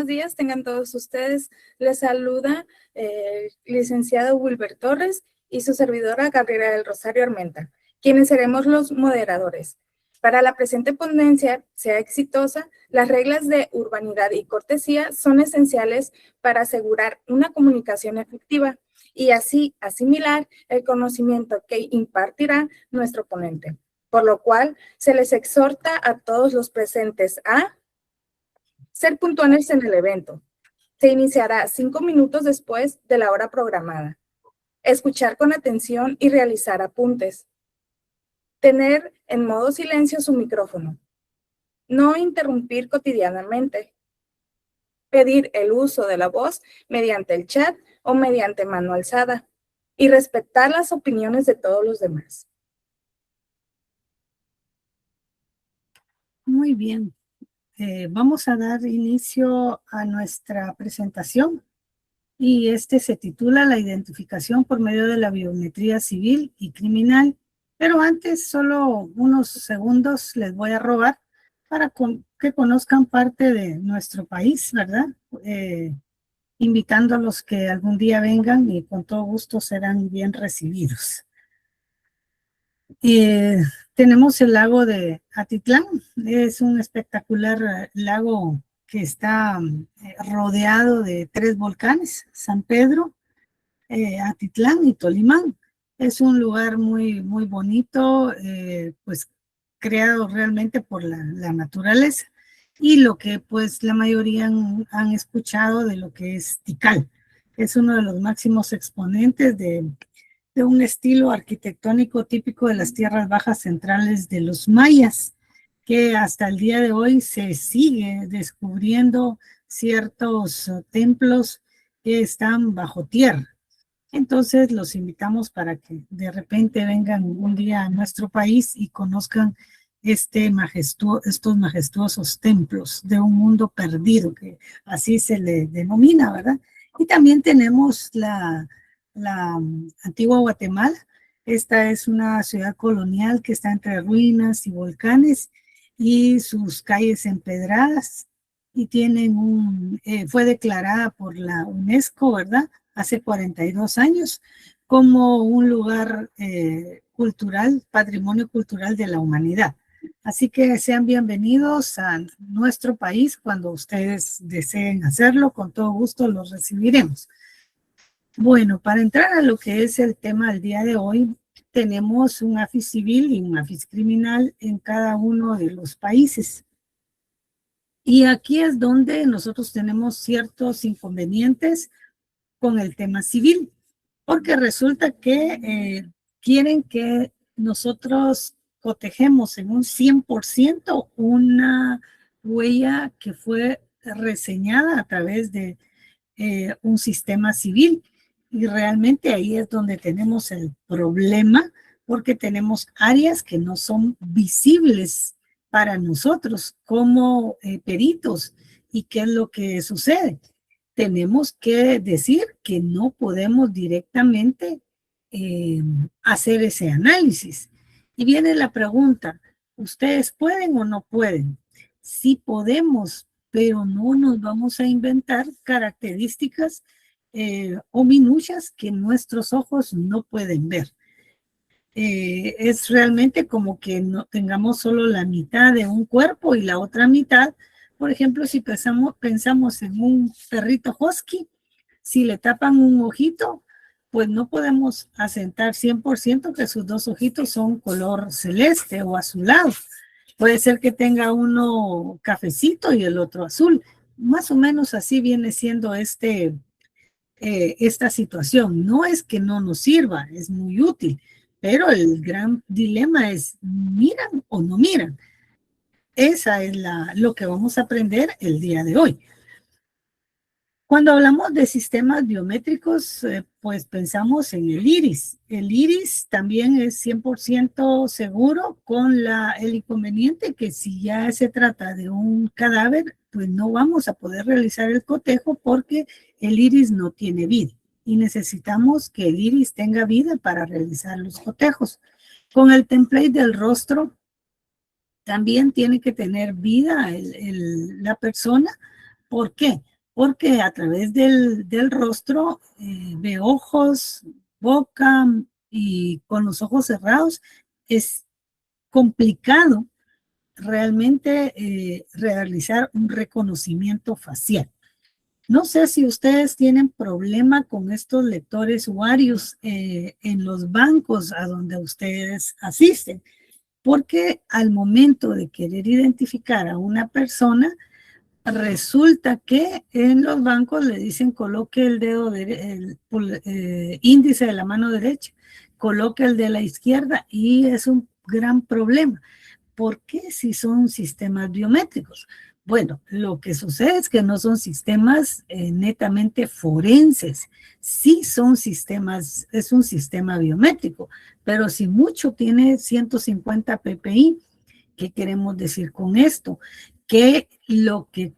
Buenos días, tengan todos ustedes. Les saluda el licenciado Wilber Torres y su servidora Gabriela del Rosario Armenta, quienes seremos los moderadores. Para la presente ponencia sea exitosa, las reglas de urbanidad y cortesía son esenciales para asegurar una comunicación efectiva y así asimilar el conocimiento que impartirá nuestro ponente. Por lo cual, se les exhorta a todos los presentes a ser puntuales en el evento. Se iniciará 5 minutos después de la hora programada. Escuchar con atención y realizar apuntes. Tener en modo silencio su micrófono. No interrumpir cotidianamente. Pedir el uso de la voz mediante el chat o mediante mano alzada. Y respetar las opiniones de todos los demás. Muy bien. Vamos a dar inicio a nuestra presentación y se titula La identificación por medio de la biometría civil y criminal. Pero antes, solo unos segundos les voy a robar para que conozcan parte de nuestro país, ¿verdad? Invitando a los que algún día vengan y con todo gusto serán bien recibidos. Tenemos el lago de Atitlán. Es un espectacular lago que está rodeado de 3 volcanes, San Pedro, Atitlán y Tolimán. Es un lugar muy, muy bonito, pues creado realmente por la naturaleza. Y lo que pues la mayoría han escuchado de lo que es Tikal. Es uno de los máximos exponentes de un estilo arquitectónico típico de las tierras bajas centrales de los mayas, que hasta el día de hoy se sigue descubriendo ciertos templos que están bajo tierra. Entonces los invitamos para que de repente vengan un día a nuestro país y conozcan estos majestuosos templos de un mundo perdido, que así se le denomina, ¿verdad? Y también tenemos la antigua Guatemala. Esta es una ciudad colonial que está entre ruinas y volcanes y sus calles empedradas y tienen fue declarada por la UNESCO, ¿verdad? Hace 42 años como un lugar cultural, patrimonio cultural de la humanidad. Así que sean bienvenidos a nuestro país cuando ustedes deseen hacerlo, con todo gusto los recibiremos. Bueno, para entrar a lo que es el tema del día de hoy, tenemos un AFIS civil y un AFIS criminal en cada uno de los países. Y aquí es donde nosotros tenemos ciertos inconvenientes con el tema civil, porque resulta que quieren que nosotros cotejemos en un 100% una huella que fue reseñada a través de un sistema civil. Y realmente ahí es donde tenemos el problema, porque tenemos áreas que no son visibles para nosotros como peritos. ¿Y qué es lo que sucede? Tenemos que decir que no podemos directamente hacer ese análisis. Y viene la pregunta, ¿ustedes pueden o no pueden? Sí podemos, pero no nos vamos a inventar características o minucias que nuestros ojos no pueden ver. Es realmente como que no tengamos solo la mitad de un cuerpo y la otra mitad. Por ejemplo, si pensamos en un perrito husky, si le tapan un ojito, pues no podemos asentar 100% que sus 2 ojitos son color celeste o azulado. Puede ser que tenga uno cafecito y el otro azul. Más o menos así viene siendo esta situación. No es que no nos sirva, es muy útil, pero el gran dilema es, ¿miran o no miran? Esa es lo que vamos a aprender el día de hoy. Cuando hablamos de sistemas biométricos, pues pensamos en el iris. El iris también es 100% seguro, con el inconveniente que si ya se trata de un cadáver, pues no vamos a poder realizar el cotejo porque el iris no tiene vida y necesitamos que el iris tenga vida para realizar los cotejos. Con el template del rostro también tiene que tener vida la persona. ¿Por qué? porque a través del rostro ve ojos, boca, y con los ojos cerrados es complicado realmente realizar un reconocimiento facial. No sé si ustedes tienen problema con estos lectores Warius en los bancos a donde ustedes asisten, porque al momento de querer identificar a una persona, resulta que en los bancos le dicen coloque el dedo, índice de la mano derecha, coloque el de la izquierda, y es un gran problema. ¿Por qué si son sistemas biométricos? Bueno, lo que sucede es que no son sistemas netamente forenses, sí son sistemas, es un sistema biométrico, pero si mucho tiene 150 ppi. ¿Qué queremos decir con esto? Que lo que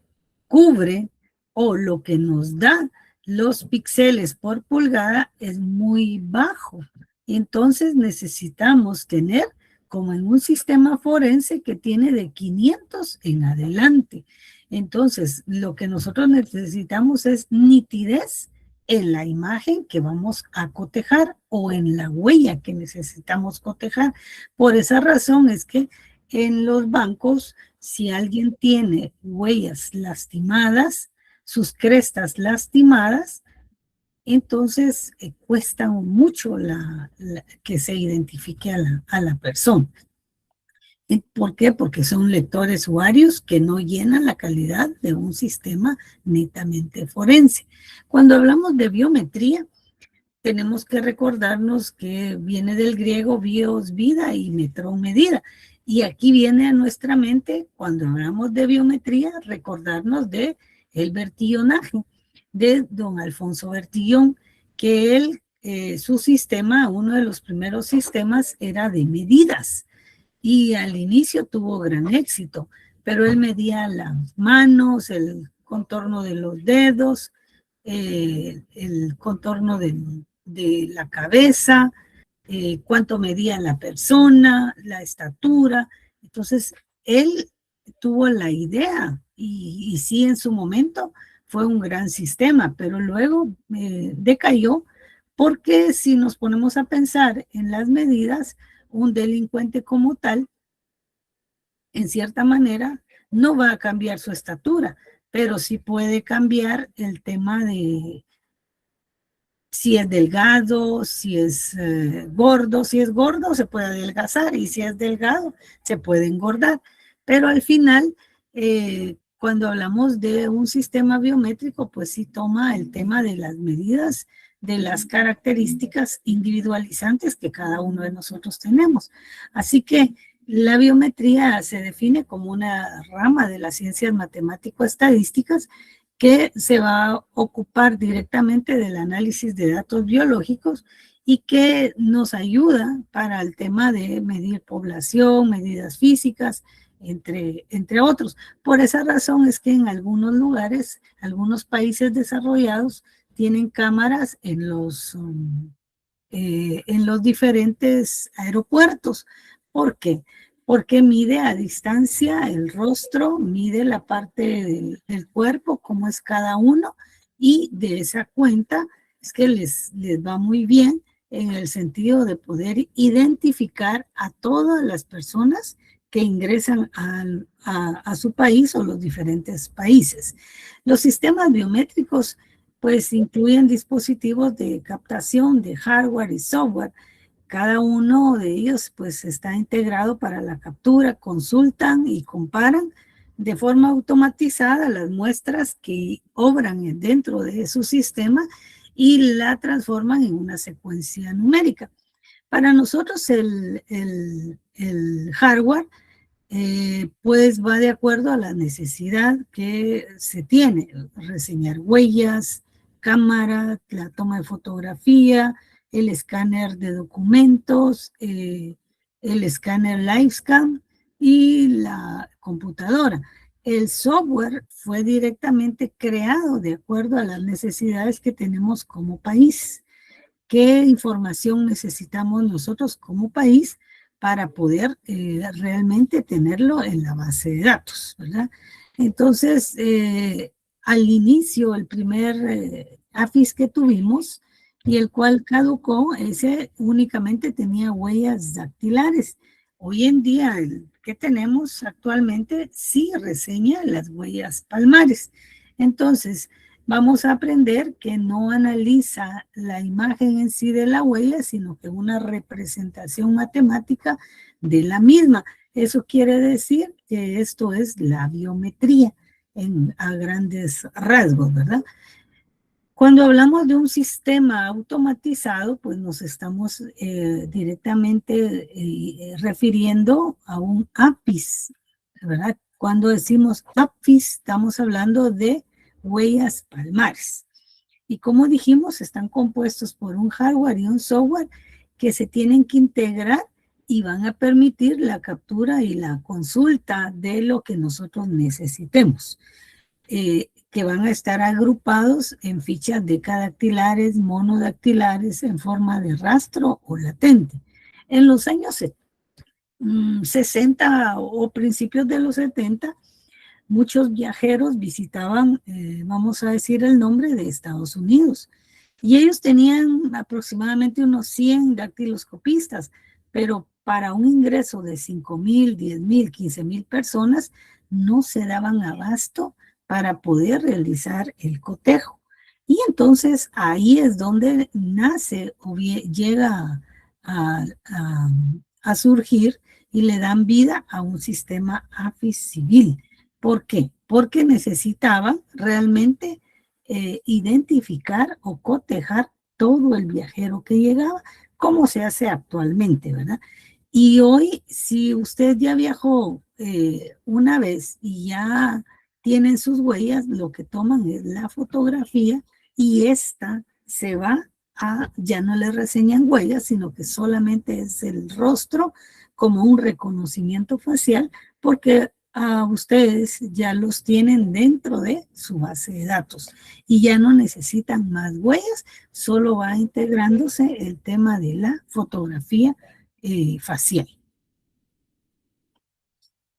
cubre o lo que nos da los píxeles por pulgada es muy bajo. Entonces necesitamos tener, como en un sistema forense, que tiene de 500 en adelante. Entonces, lo que nosotros necesitamos es nitidez en la imagen que vamos a cotejar o en la huella que necesitamos cotejar. Por esa razón es que en los bancos, si alguien tiene huellas lastimadas, sus crestas lastimadas, entonces cuesta mucho que se identifique a la persona. ¿Por qué? Porque son lectores Warius que no llenan la calidad de un sistema netamente forense. Cuando hablamos de biometría, tenemos que recordarnos que viene del griego bios, vida, y metron, medida. Y aquí viene a nuestra mente, cuando hablamos de biometría, recordarnos de el Bertillonaje, de don Alfonso Bertillón, que él, su sistema, uno de los primeros sistemas, era de medidas. Y al inicio tuvo gran éxito, pero él medía las manos, el contorno de los dedos, el contorno de la cabeza, cuánto medía la persona, la estatura. Entonces, él tuvo la idea y sí, en su momento fue un gran sistema, pero luego decayó, porque si nos ponemos a pensar en las medidas, un delincuente como tal, en cierta manera, no va a cambiar su estatura, pero sí puede cambiar el tema de si es delgado, si es gordo. Si es gordo, se puede adelgazar, y si es delgado, se puede engordar. Pero al final, cuando hablamos de un sistema biométrico, pues sí toma el tema de las medidas, de las características individualizantes que cada uno de nosotros tenemos. Así que la biometría se define como una rama de las ciencias matemático-estadísticas que se va a ocupar directamente del análisis de datos biológicos y que nos ayuda para el tema de medir población, medidas físicas, entre otros. Por esa razón es que en algunos lugares, algunos países desarrollados tienen cámaras en los diferentes aeropuertos. ¿Por qué? Porque mide a distancia el rostro, mide la parte del cuerpo, cómo es cada uno, y de esa cuenta es que les va muy bien en el sentido de poder identificar a todas las personas que ingresan a su país o los diferentes países. Los sistemas biométricos pues incluyen dispositivos de captación de hardware y software. Cada uno de ellos pues está integrado para la captura, consultan y comparan de forma automatizada las muestras que obran dentro de su sistema y la transforman en una secuencia numérica. Para nosotros el hardware pues va de acuerdo a la necesidad que se tiene, reseñar huellas, cámara, la toma de fotografía, el escáner de documentos, el escáner LiveScan y la computadora. El software fue directamente creado de acuerdo a las necesidades que tenemos como país. ¿Qué información necesitamos nosotros como país para poder realmente tenerlo en la base de datos, ¿verdad? Entonces, al inicio, el primer AFIS que tuvimos, y el cual caducó, ese únicamente tenía huellas dactilares. Hoy en día, el que tenemos actualmente sí reseña las huellas palmares. Entonces, vamos a aprender que no analiza la imagen en sí de la huella, sino que una representación matemática de la misma. Eso quiere decir que esto es la biometría a grandes rasgos, ¿verdad? Cuando hablamos de un sistema automatizado, pues nos estamos directamente refiriendo a un APIS, ¿verdad? Cuando decimos APIS, estamos hablando de huellas palmares. Y como dijimos, están compuestos por un hardware y un software que se tienen que integrar y van a permitir la captura y la consulta de lo que nosotros necesitemos. Que van a estar agrupados en fichas decadactilares, monodactilares, en forma de rastro o latente. En los años 60 o principios de los 70, muchos viajeros visitaban, vamos a decir el nombre, de Estados Unidos. Y ellos tenían aproximadamente unos 100 dactiloscopistas, pero para un ingreso de 5,000, 10,000, 15,000 personas, no se daban abasto para poder realizar el cotejo. Y entonces ahí es donde nace o llega a surgir y le dan vida a un sistema AFIS civil. ¿Por qué? Porque necesitaban realmente identificar o cotejar todo el viajero que llegaba, como se hace actualmente, ¿verdad? Y hoy, si usted ya viajó una vez y ya tienen sus huellas, lo que toman es la fotografía y esta se va ya no le reseñan huellas, sino que solamente es el rostro como un reconocimiento facial, porque a ustedes ya los tienen dentro de su base de datos y ya no necesitan más huellas, solo va integrándose el tema de la fotografía facial.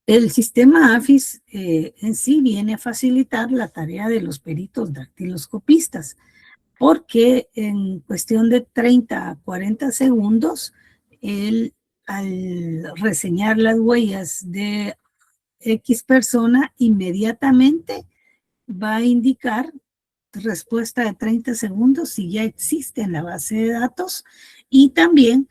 El sistema AFIS en sí viene a facilitar la tarea de los peritos dactiloscopistas, porque en cuestión de 30 a 40 segundos, al reseñar las huellas de X persona, inmediatamente va a indicar respuesta de 30 segundos si ya existe en la base de datos, y también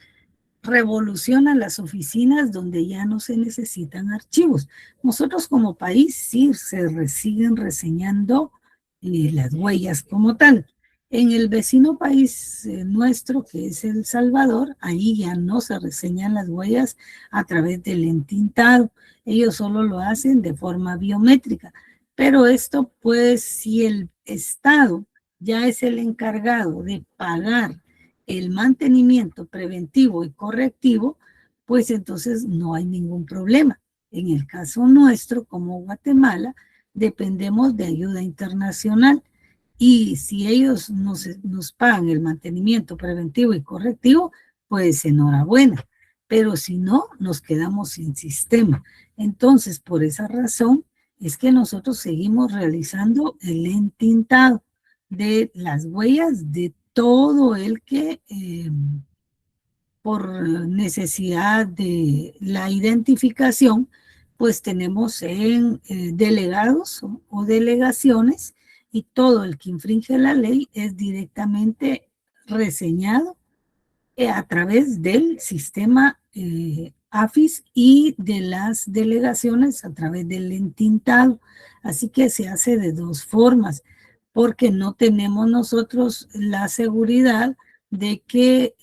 revoluciona las oficinas donde ya no se necesitan archivos. Nosotros como país sí se siguen reseñando las huellas como tal. En el vecino país nuestro, que es El Salvador, ahí ya no se reseñan las huellas a través del entintado. Ellos solo lo hacen de forma biométrica. Pero esto, pues, si el Estado ya es el encargado de pagar el mantenimiento preventivo y correctivo, pues entonces no hay ningún problema. En el caso nuestro, como Guatemala, dependemos de ayuda internacional, y si ellos nos pagan el mantenimiento preventivo y correctivo, pues enhorabuena, pero si no, nos quedamos sin sistema. Entonces, por esa razón, es que nosotros seguimos realizando el entintado de las huellas de todo el que por necesidad de la identificación, pues tenemos en delegados o delegaciones, y todo el que infringe la ley es directamente reseñado a través del sistema AFIS y de las delegaciones a través del entintado. Así que se hace de dos formas, porque no tenemos nosotros la seguridad de que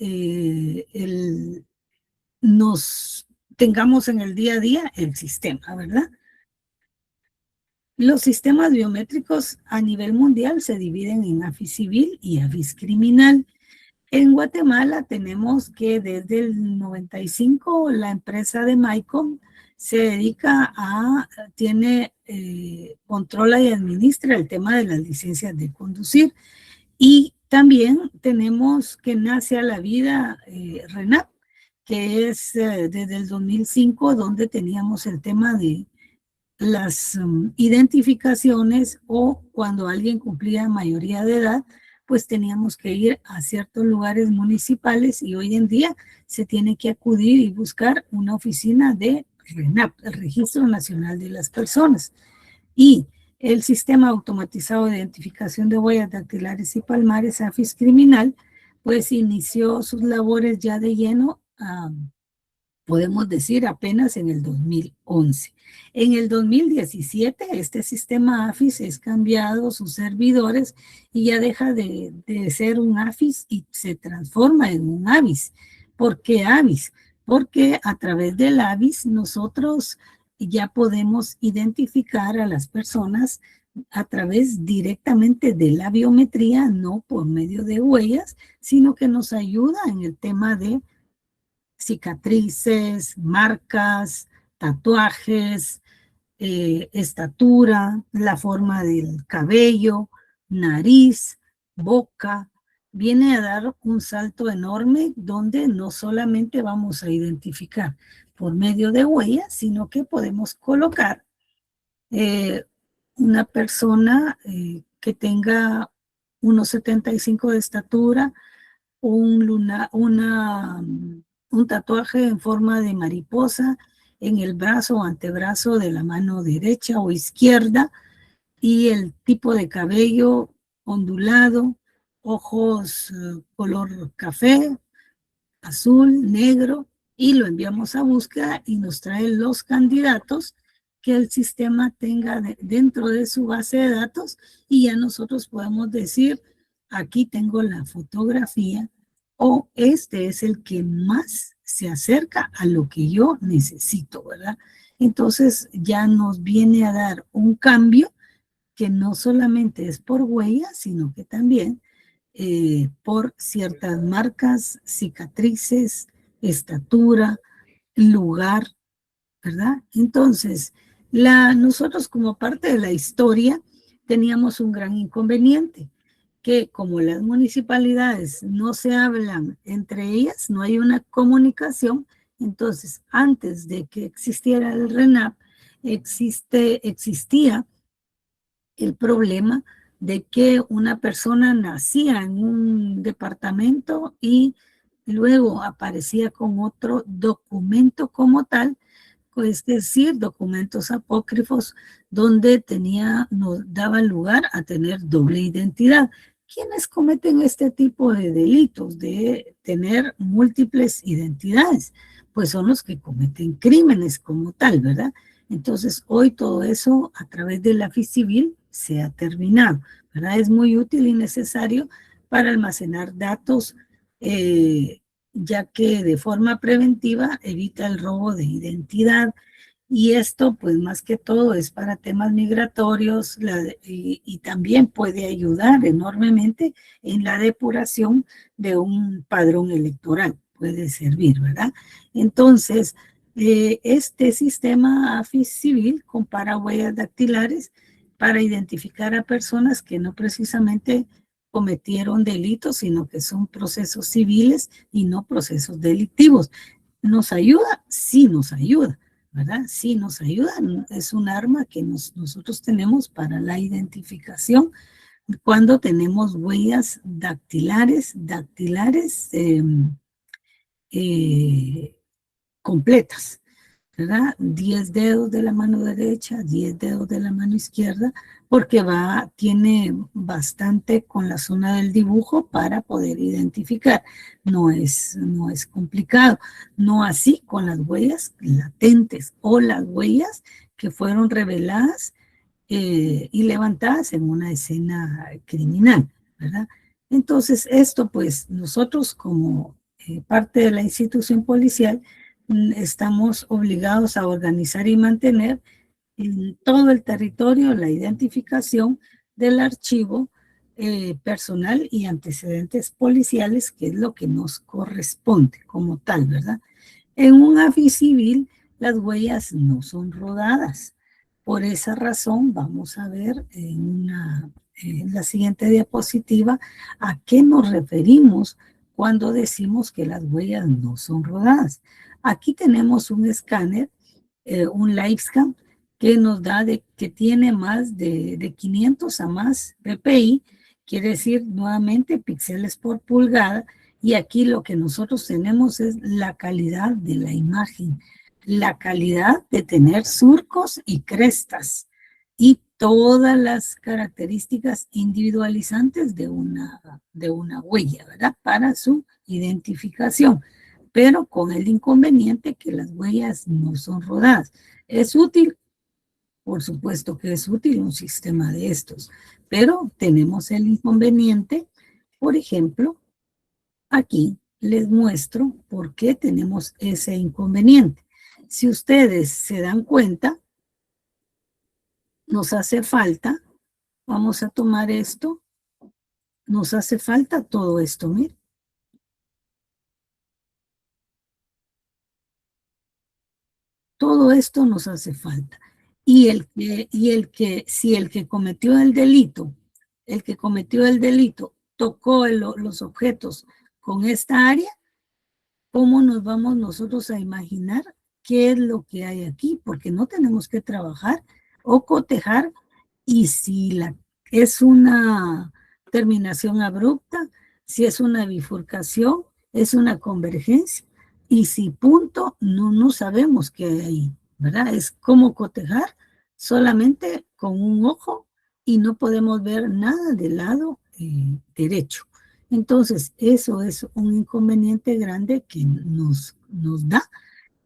nos tengamos en el día a día el sistema, ¿verdad? Los sistemas biométricos a nivel mundial se dividen en AFIS civil y AFIS criminal. En Guatemala tenemos que desde el 95 la empresa de MyCom se dedica controla y administra el tema de las licencias de conducir. Y también tenemos que nace a la vida RENAP, que es desde el 2005, donde teníamos el tema de las identificaciones, o cuando alguien cumplía mayoría de edad, pues teníamos que ir a ciertos lugares municipales, y hoy en día se tiene que acudir y buscar una oficina de RENAP, el Registro Nacional de las Personas. Y el Sistema Automatizado de Identificación de Huellas Dactilares y Palmares, AFIS Criminal, pues inició sus labores ya de lleno, podemos decir, apenas en el 2011. En el 2017, este sistema AFIS es cambiado, sus servidores, y ya deja de ser un AFIS y se transforma en un AVIS. ¿Por qué AVIS? Porque a través del AVIS nosotros ya podemos identificar a las personas a través directamente de la biometría, no por medio de huellas, sino que nos ayuda en el tema de cicatrices, marcas, tatuajes, estatura, la forma del cabello, nariz, boca. Viene a dar un salto enorme donde no solamente vamos a identificar por medio de huellas, sino que podemos colocar una persona que tenga 1,75 de estatura, un tatuaje en forma de mariposa en el brazo o antebrazo de la mano derecha o izquierda, y el tipo de cabello ondulado, ojos color café, azul, negro, y lo enviamos a búsqueda y nos trae los candidatos que el sistema tenga dentro de su base de datos, y ya nosotros podemos decir, aquí tengo la fotografía, o este es el que más se acerca a lo que yo necesito, ¿verdad? Entonces ya nos viene a dar un cambio que no solamente es por huella, sino que también por ciertas marcas, cicatrices, estatura, lugar, ¿verdad? Entonces, nosotros como parte de la historia teníamos un gran inconveniente, que como las municipalidades no se hablan entre ellas, no hay una comunicación. Entonces, antes de que existiera el RENAP, existía el problema de que una persona nacía en un departamento y luego aparecía con otro documento como tal, es decir, documentos apócrifos, donde nos daba lugar a tener doble identidad. ¿Quiénes cometen este tipo de delitos de tener múltiples identidades? Pues son los que cometen crímenes como tal, ¿verdad? Entonces, hoy todo eso a través del AFIS civil se ha terminado, ¿verdad? Es muy útil y necesario para almacenar datos, ya que de forma preventiva evita el robo de identidad. Y esto, pues más que todo, es para temas migratorios, y también puede ayudar enormemente en la depuración de un padrón electoral, puede servir, ¿verdad? Entonces, este sistema AFIS civil compara huellas dactilares para identificar a personas que no precisamente cometieron delitos, sino que son procesos civiles y no procesos delictivos. ¿Nos ayuda? Sí nos ayuda, ¿verdad? Sí nos ayuda. Es un arma que nosotros tenemos para la identificación cuando tenemos huellas dactilares completas, ¿verdad? 10 dedos de la mano derecha, 10 dedos de la mano izquierda, porque tiene bastante con la zona del dibujo para poder identificar. No es complicado. No así con las huellas latentes o las huellas que fueron reveladas y levantadas en una escena criminal, ¿verdad? Entonces, esto pues nosotros como parte de la institución policial estamos obligados a organizar y mantener en todo el territorio la identificación del archivo personal y antecedentes policiales, que es lo que nos corresponde como tal, ¿verdad? En un AFIS civil, las huellas no son rodadas. Por esa razón, vamos a ver en la siguiente diapositiva a qué nos referimos cuando decimos que las huellas no son rodadas. Aquí tenemos un escáner, un LiveScan, que nos da que tiene más de 500 a más ppi, quiere decir nuevamente píxeles por pulgada, y aquí lo que nosotros tenemos es la calidad de la imagen, la calidad de tener surcos y crestas y todas las características individualizantes de una huella, ¿verdad? Para su identificación, pero con el inconveniente que las huellas no son rodadas. ¿Es útil? Por supuesto que es útil un sistema de estos, pero tenemos el inconveniente, por ejemplo, aquí les muestro por qué tenemos ese inconveniente. Si ustedes se dan cuenta, nos hace falta, vamos a tomar esto, nos hace falta todo esto, miren. Todo esto nos hace falta. Si el que cometió el delito tocó los objetos con esta área, ¿cómo nos vamos nosotros a imaginar qué es lo que hay aquí? Porque no tenemos que trabajar o cotejar, y si es una terminación abrupta, si es una bifurcación, es una convergencia, y si punto, no sabemos qué hay ahí, ¿verdad? Es como cotejar solamente con un ojo y no podemos ver nada del lado derecho. Entonces, eso es un inconveniente grande que nos da,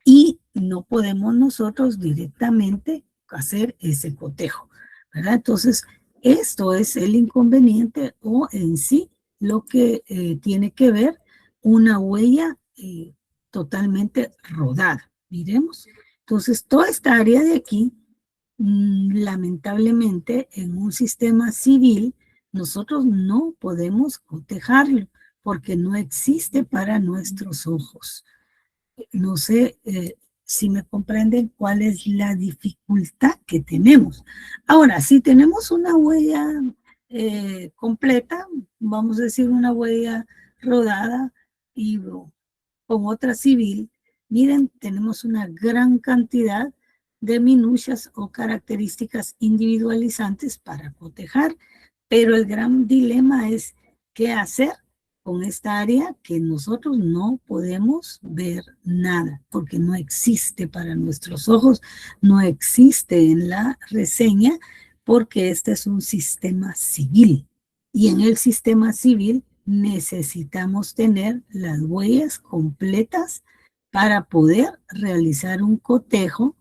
y no podemos nosotros directamente hacer ese cotejo, ¿verdad? Entonces, esto es el inconveniente o en sí lo que tiene que ver una huella totalmente rodada. Miremos. Entonces, toda esta área de aquí, lamentablemente, en un sistema civil, nosotros no podemos cotejarlo porque no existe para nuestros ojos. No sé si me comprenden cuál es la dificultad que tenemos. Ahora, si tenemos una huella completa, vamos a decir una huella rodada y con otra civil, miren, tenemos una gran cantidad de minucias o características individualizantes para cotejar, pero el gran dilema es qué hacer con esta área que nosotros no podemos ver nada, porque no existe para nuestros ojos, no existe en la reseña, porque este es un sistema civil. Y en el sistema civil necesitamos tener las huellas completas para poder realizar un cotejo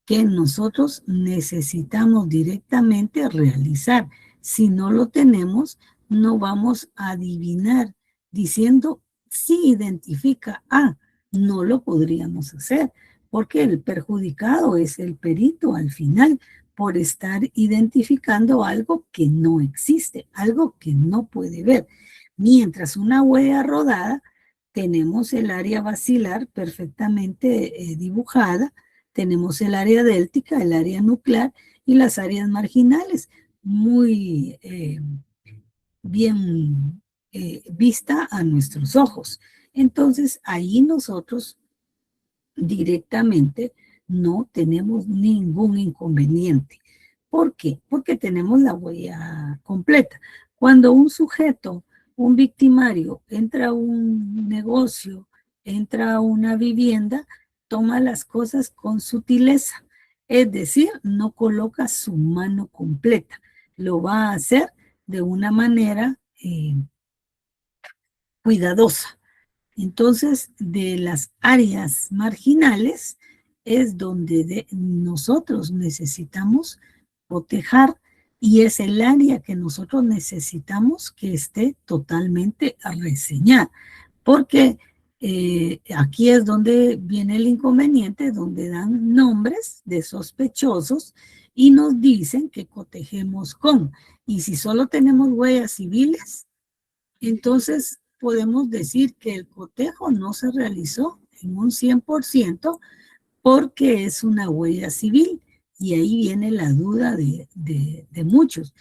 que nosotros necesitamos directamente realizar. Si no lo tenemos, no vamos a adivinar diciendo si identifica A. No lo podríamos hacer porque el perjudicado es el perito al final por estar identificando algo que no existe, algo que no puede ver. Mientras una huella rodada, tenemos el área basilar perfectamente dibujada, tenemos el área déltica, el área nuclear y las áreas marginales muy bien vista a nuestros ojos. Entonces, ahí nosotros directamente no tenemos ningún inconveniente. ¿Por qué? Porque tenemos la huella completa. Cuando un sujeto, un victimario, entra a un negocio, entra a una vivienda, toma las cosas con sutileza. Es decir, no coloca su mano completa. Lo va a hacer de una manera cuidadosa. Entonces, de las áreas marginales es donde nosotros necesitamos cotejar, y es el área que nosotros necesitamos que esté totalmente reseñada, porque aquí es donde viene el inconveniente, donde dan nombres de sospechosos y nos dicen que cotejemos con. Y si solo tenemos huellas civiles, entonces podemos decir que el cotejo no se realizó en un 100% porque es una huella civil, y ahí viene la duda de muchos.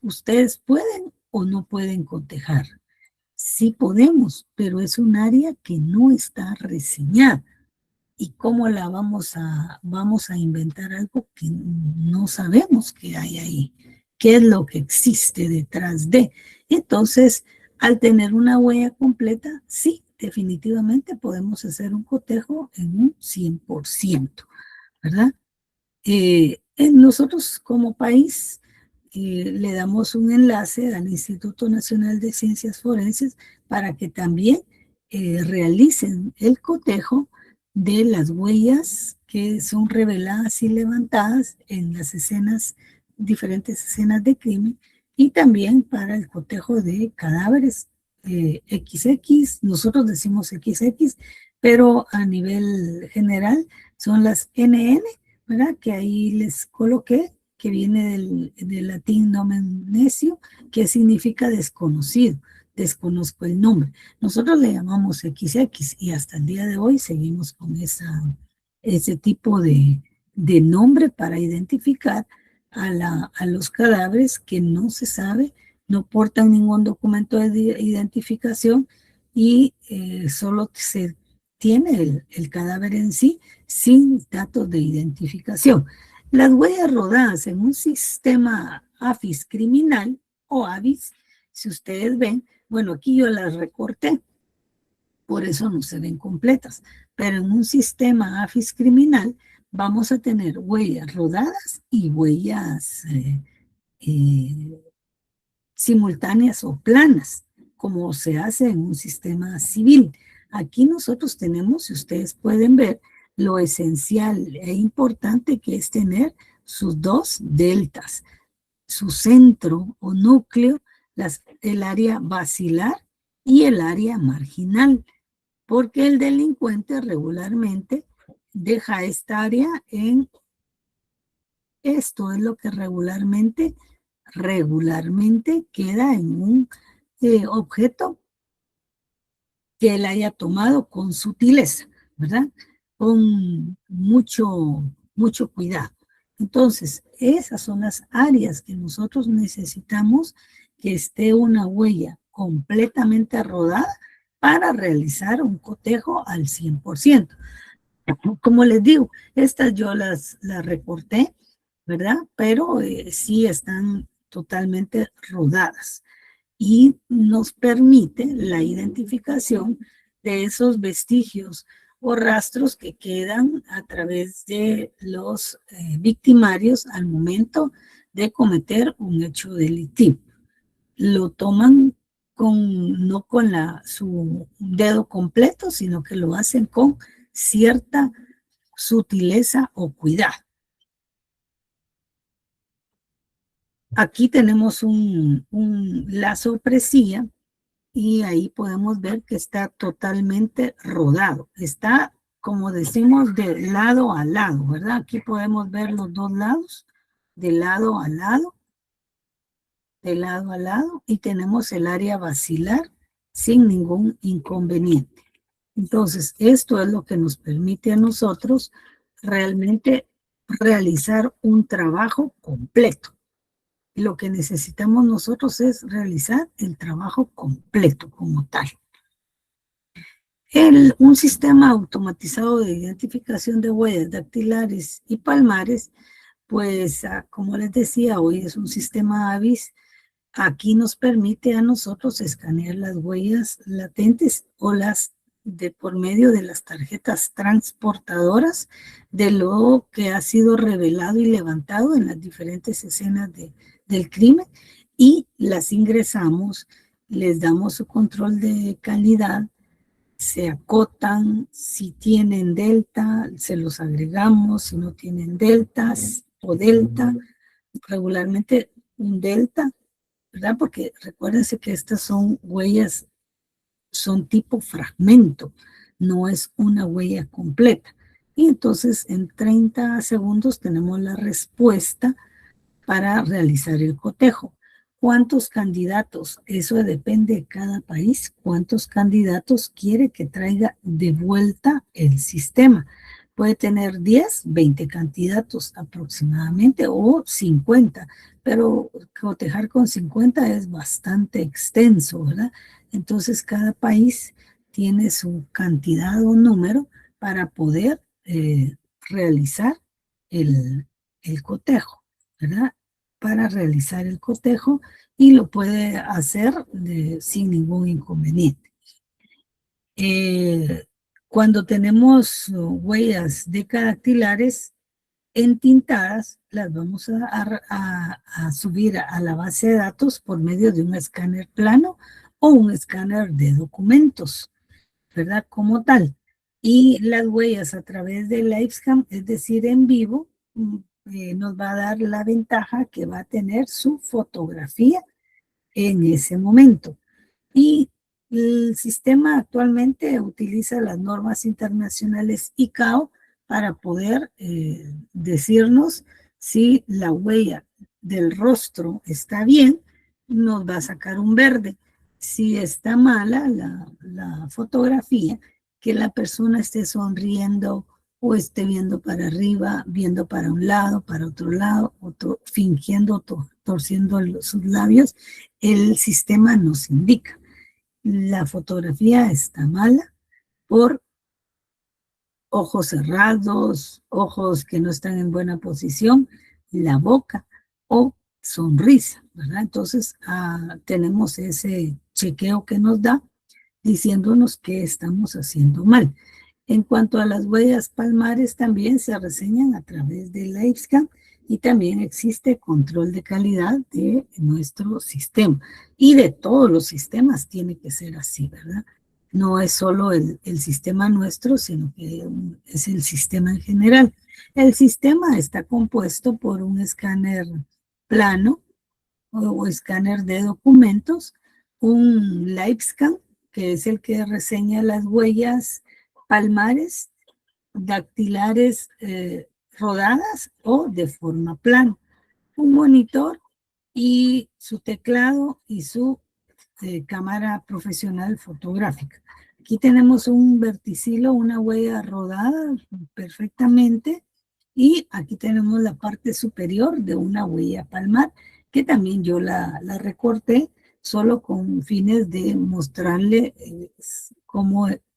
¿Ustedes pueden o no pueden cotejar? Sí podemos, pero es un área que no está reseñada. ¿Y cómo la vamos a inventar algo que no sabemos que hay ahí? ¿Qué es lo que existe detrás de? Entonces, al tener una huella completa, sí, definitivamente podemos hacer un cotejo en un 100%, ¿verdad? Nosotros como país le damos un enlace al Instituto Nacional de Ciencias Forenses para que también realicen el cotejo de las huellas que son reveladas y levantadas en las escenas, diferentes escenas de crimen, y también para el cotejo de cadáveres XX, nosotros decimos XX, pero a nivel general son las NN, ¿verdad? Que ahí les coloqué, que viene del latín nomen necio, que significa desconocido, desconozco el nombre. Nosotros le llamamos XX y hasta el día de hoy seguimos con ese tipo de nombre para identificar a los cadáveres que no se sabe, no portan ningún documento de identificación y solo se tiene el cadáver en sí sin datos de identificación. Las huellas rodadas en un sistema AFIS criminal o AVIS, si ustedes ven, bueno, aquí yo las recorté, por eso no se ven completas, pero en un sistema AFIS criminal vamos a tener huellas rodadas y huellas simultáneas o planas, como se hace en un sistema civil. Aquí nosotros tenemos, si ustedes pueden ver, lo esencial e importante que es tener sus dos deltas, su centro o núcleo, el área basilar y el área marginal, porque el delincuente regularmente deja esta área en esto, es lo que regularmente queda en un objeto que él haya tomado con sutileza, ¿verdad? Con mucho cuidado. Entonces, esas son las áreas que nosotros necesitamos que esté una huella completamente rodada para realizar un cotejo al 100%. Como les digo, estas yo las recorté, ¿verdad? Pero sí están totalmente rodadas y nos permite la identificación de esos vestigios o rastros que quedan a través de los victimarios al momento de cometer un hecho delictivo. Lo toman no con su dedo completo, sino que lo hacen con cierta sutileza o cuidado. Aquí tenemos la sorpresilla y ahí podemos ver que está totalmente rodado. Está, como decimos, de lado a lado, ¿verdad? Aquí podemos ver los dos lados, de lado a lado, de lado a lado, y tenemos el área basilar sin ningún inconveniente. Entonces, esto es lo que nos permite a nosotros realmente realizar un trabajo completo. Lo que necesitamos nosotros es realizar el trabajo completo como tal. Un sistema automatizado de identificación de huellas dactilares y palmares, pues como les decía, hoy es un sistema AVIS. Aquí nos permite a nosotros escanear las huellas latentes o las por medio de las tarjetas transportadoras de lo que ha sido revelado y levantado en las diferentes escenas del crimen, y las ingresamos, les damos su control de calidad, se acotan, si tienen delta, se los agregamos, si no tienen deltas o delta, regularmente un delta, ¿verdad? Porque recuérdense que estas son huellas, son tipo fragmento, no es una huella completa. Y entonces en 30 segundos tenemos la respuesta para realizar el cotejo. ¿Cuántos candidatos? Eso depende de cada país. ¿Cuántos candidatos quiere que traiga de vuelta el sistema? Puede tener 10, 20 candidatos aproximadamente o 50, pero cotejar con 50 es bastante extenso, ¿verdad? Entonces cada país tiene su cantidad o número para poder realizar el cotejo, ¿verdad? Para realizar el cotejo y lo puede hacer sin ningún inconveniente. Cuando tenemos huellas decadactilares entintadas, las vamos a subir a la base de datos por medio de un escáner plano o un escáner de documentos, ¿verdad? Como tal. Y las huellas a través de LiveScan, es decir, en vivo, nos va a dar la ventaja que va a tener su fotografía en ese momento. Y el sistema actualmente utiliza las normas internacionales ICAO para poder decirnos si la huella del rostro está bien, nos va a sacar un verde. Si está mala la fotografía, que la persona esté sonriendo o esté viendo para arriba, viendo para un lado, para otro lado, fingiendo, torciendo sus labios, el sistema nos indica. La fotografía está mala por ojos cerrados, ojos que no están en buena posición, la boca o sonrisa, ¿verdad? Entonces tenemos ese chequeo que nos da diciéndonos que estamos haciendo mal. En cuanto a las huellas palmares, también se reseñan a través de LiveScan y también existe control de calidad de nuestro sistema. Y de todos los sistemas tiene que ser así, ¿verdad? No es solo el sistema nuestro, sino que es el sistema en general. El sistema está compuesto por un escáner plano o escáner de documentos, un LiveScan, que es el que reseña las huellas palmares, dactilares rodadas o de forma plana, un monitor y su teclado y su cámara profesional fotográfica. Aquí tenemos un verticilo, una huella rodada perfectamente, y aquí tenemos la parte superior de una huella palmar, que también yo la recorté solo con fines de mostrarle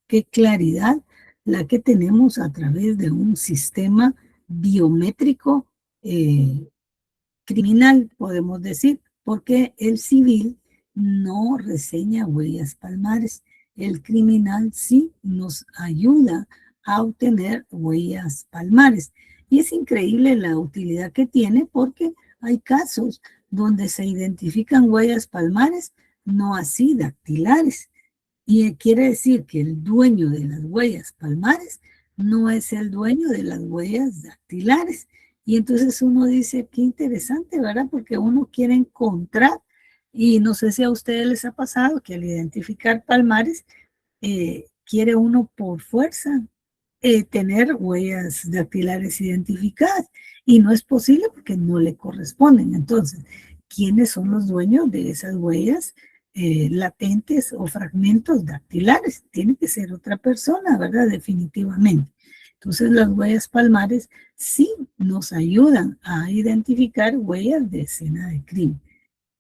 qué claridad la que tenemos a través de un sistema biométrico criminal, podemos decir, porque el civil no reseña huellas palmares. El criminal sí nos ayuda a obtener huellas palmares. Y es increíble la utilidad que tiene porque hay casos donde se identifican huellas palmares, no así dactilares. Y quiere decir que el dueño de las huellas palmares no es el dueño de las huellas dactilares. Y entonces uno dice, qué interesante, ¿verdad? Porque uno quiere encontrar, y no sé si a ustedes les ha pasado que al identificar palmares, quiere uno por fuerza tener huellas dactilares identificadas. Y no es posible porque no le corresponden. Entonces, ¿quiénes son los dueños de esas huellas latentes o fragmentos dactilares? Tiene que ser otra persona, ¿verdad? Definitivamente. Entonces, las huellas palmares sí nos ayudan a identificar huellas de escena de crimen.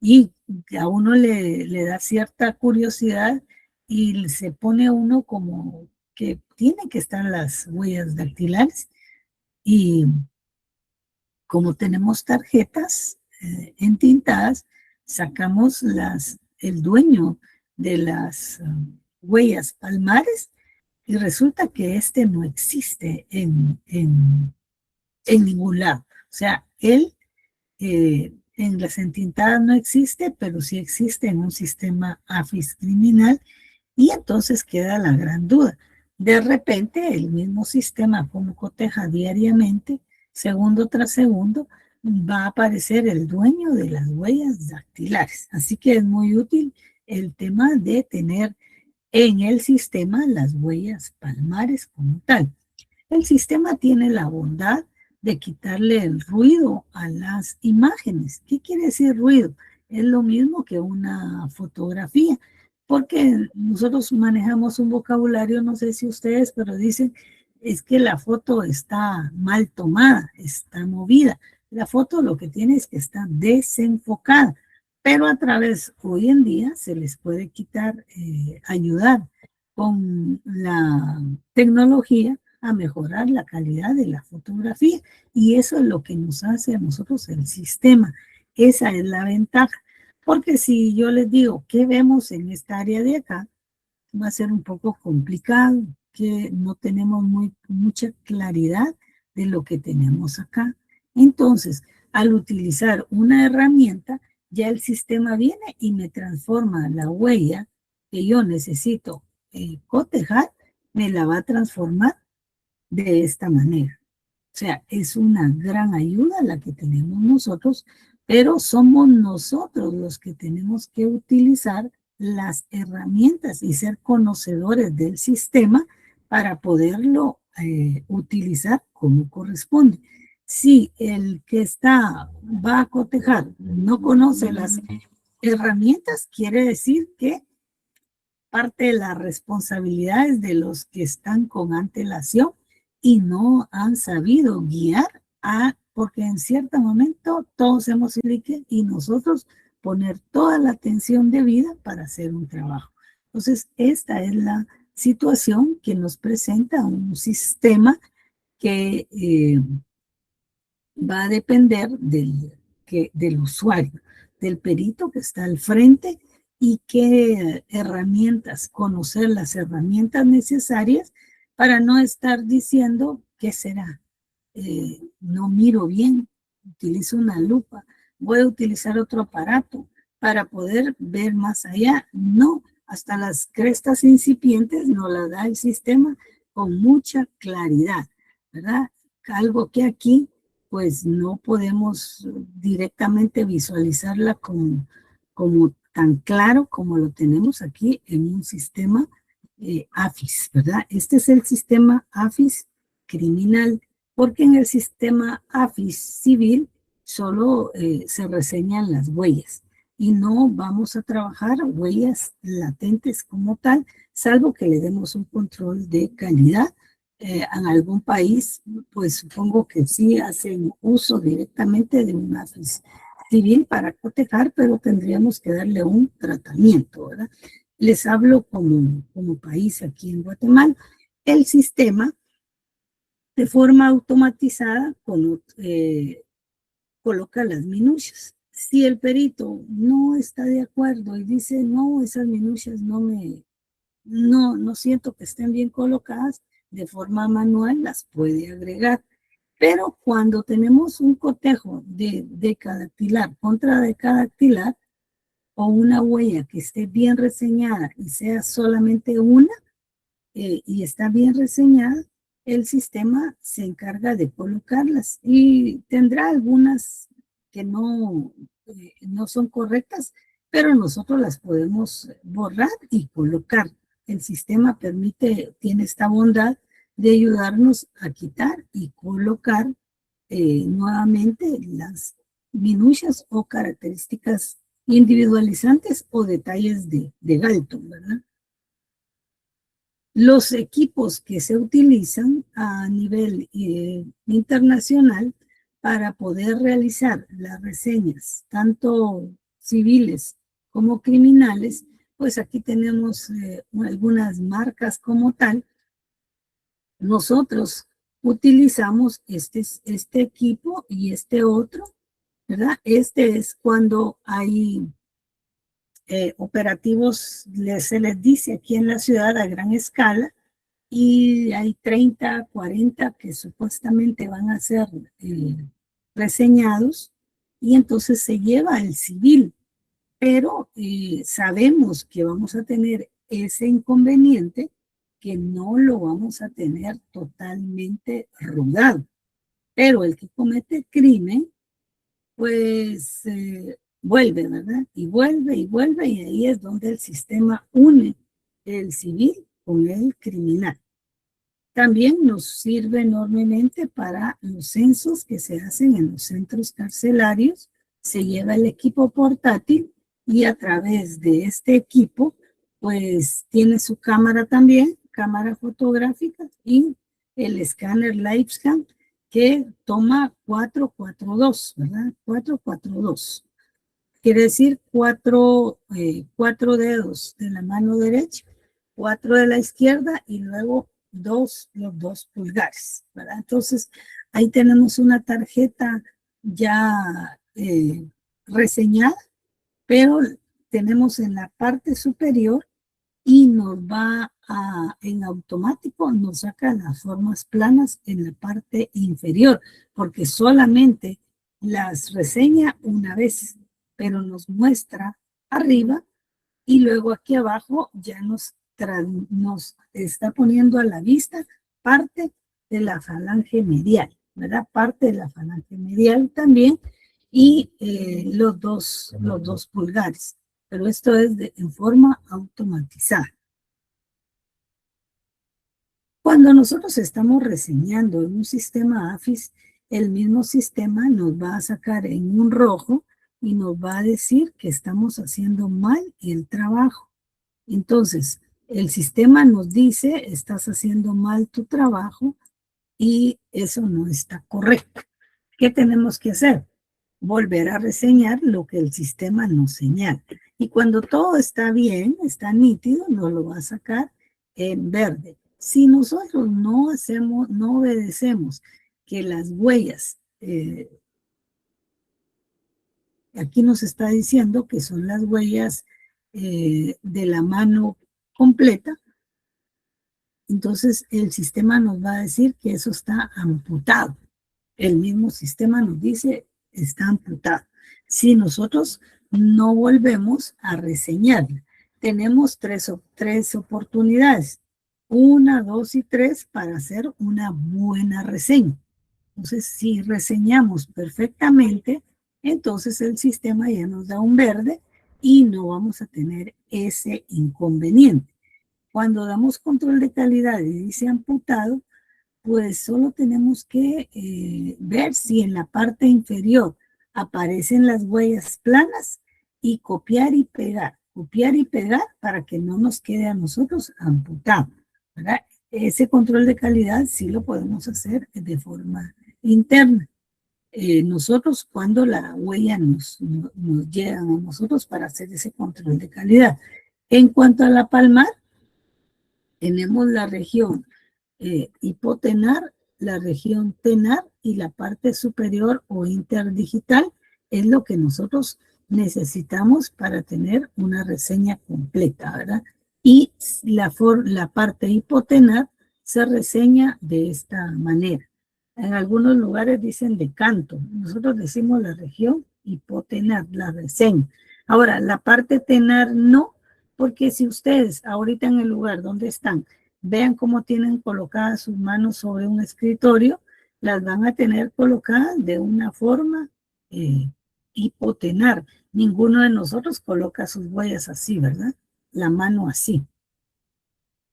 Y a uno le da cierta curiosidad y se pone uno como que tienen que estar las huellas dactilares. Y como tenemos tarjetas entintadas, sacamos el dueño de las huellas palmares y resulta que este no existe en ningún lado. O sea, él en las entintadas no existe, pero sí existe en un sistema AFIS criminal, y entonces queda la gran duda. De repente, el mismo sistema, como coteja diariamente, segundo tras segundo, va a aparecer el dueño de las huellas dactilares. Así que es muy útil el tema de tener en el sistema las huellas palmares como tal. El sistema tiene la bondad de quitarle el ruido a las imágenes. ¿Qué quiere decir ruido? Es lo mismo que una fotografía, porque nosotros manejamos un vocabulario, no sé si ustedes, pero dicen, es que la foto está mal tomada, está movida. La foto lo que tiene es que está desenfocada, pero a través, hoy en día, se les puede quitar, ayudar con la tecnología a mejorar la calidad de la fotografía. Y eso es lo que nos hace a nosotros el sistema. Esa es la ventaja. Porque si yo les digo, ¿qué vemos en esta área de acá? Va a ser un poco complicado, que no tenemos mucha claridad de lo que tenemos acá. Entonces, al utilizar una herramienta, ya el sistema viene y me transforma la huella que yo necesito cotejar, me la va a transformar de esta manera. O sea, es una gran ayuda la que tenemos nosotros, pero somos nosotros los que tenemos que utilizar las herramientas y ser conocedores del sistema para poderlo utilizar como corresponde. Si el que va a cotejar no conoce las herramientas, quiere decir que parte de las responsabilidades de los que están con antelación y no han sabido guiar porque en cierto momento todos hemos clique y nosotros poner toda la atención debida para hacer un trabajo. Entonces, esta es la situación que nos presenta un sistema que va a depender del usuario, del perito que está al frente y qué herramientas, conocer las herramientas necesarias para no estar diciendo qué será. No miro bien, utilizo una lupa, voy a utilizar otro aparato para poder ver más allá. No, hasta las crestas incipientes nos las da el sistema con mucha claridad, ¿verdad? Algo que aquí pues no podemos directamente visualizarla como tan claro como lo tenemos aquí en un sistema AFIS, ¿verdad? Este es el sistema AFIS criminal, porque en el sistema AFIS civil solo se reseñan las huellas y no vamos a trabajar huellas latentes como tal, salvo que le demos un control de calidad. En algún país, pues supongo que sí hacen uso directamente de un AFIS civil para cotejar, pero tendríamos que darle un tratamiento, ¿verdad? Les hablo como país aquí en Guatemala. El sistema, de forma automatizada, coloca las minucias. Si el perito no está de acuerdo y dice, no, esas minucias no siento que estén bien colocadas, de forma manual las puede agregar. Pero cuando tenemos un cotejo de decadactilar contra decadactilar o una huella que esté bien reseñada y sea solamente una y está bien reseñada, el sistema se encarga de colocarlas y tendrá algunas que no son correctas, pero nosotros las podemos borrar y colocar. El sistema tiene esta bondad de ayudarnos a quitar y colocar nuevamente las minucias o características individualizantes o detalles de Galton, ¿verdad? Los equipos que se utilizan a nivel internacional para poder realizar las reseñas, tanto civiles como criminales, pues aquí tenemos algunas marcas como tal. Nosotros utilizamos este equipo y este otro, ¿verdad? Este es cuando hay operativos, se les dice aquí en la ciudad a gran escala, y hay 30, 40 que supuestamente van a ser reseñados, y entonces se lleva el civil, pero sabemos que vamos a tener ese inconveniente que no lo vamos a tener totalmente rodado, pero el que comete crimen, pues vuelve, ¿verdad? Y vuelve, y ahí es donde el sistema une el civil con el criminal. También nos sirve enormemente para los censos que se hacen en los centros carcelarios. Se lleva el equipo portátil y a través de este equipo, pues tiene su cámara también, cámara fotográfica y el escáner LiveScan que toma 442, ¿verdad? 442. Quiere decir cuatro dedos de la mano derecha, 4 de la izquierda y luego los 2 pulgares, ¿verdad? Entonces, ahí tenemos una tarjeta ya reseñada, pero tenemos en la parte superior y nos va en automático, nos saca las formas planas en la parte inferior, porque solamente las reseña una vez, pero nos muestra arriba y luego aquí abajo ya nos está poniendo a la vista parte de la falange medial, ¿verdad? Parte de la falange medial también y los dos pulgares. Pero esto es en forma automatizada. Cuando nosotros estamos reseñando en un sistema AFIS, el mismo sistema nos va a sacar en un rojo y nos va a decir que estamos haciendo mal el trabajo. Entonces, el sistema nos dice, estás haciendo mal tu trabajo y eso no está correcto. ¿Qué tenemos que hacer? Volver a reseñar lo que el sistema nos señala. Y cuando todo está bien, está nítido, nos lo va a sacar en verde. Si nosotros no obedecemos que las huellas, aquí nos está diciendo que son las huellas de la mano completa, entonces el sistema nos va a decir que eso está amputado. El mismo sistema nos dice está amputado. Si nosotros no volvemos a reseñarla, tenemos tres oportunidades, 1, 2 y 3 para hacer una buena reseña. Entonces, si reseñamos perfectamente, entonces el sistema ya nos da un verde y no vamos a tener ese inconveniente. Cuando damos control de calidad y dice amputado, pues solo tenemos que ver si en la parte inferior aparecen las huellas planas y copiar y pegar para que no nos quede a nosotros amputado, ¿verdad? Ese control de calidad sí lo podemos hacer de forma interna. Nosotros cuando la huella nos llega a nosotros para hacer ese control de calidad. En cuanto a la palmar, tenemos la región hipotenar, la región tenar y la parte superior o interdigital es lo que nosotros necesitamos para tener una reseña completa, ¿verdad? Y la parte hipotenar se reseña de esta manera. En algunos lugares dicen de canto, nosotros decimos la región hipotenar, la reseña. Ahora, la parte tenar no, porque si ustedes ahorita en el lugar donde están vean cómo tienen colocadas sus manos sobre un escritorio, las van a tener colocadas de una forma hipotenar. Ninguno de nosotros coloca sus huellas así, ¿verdad? La mano así.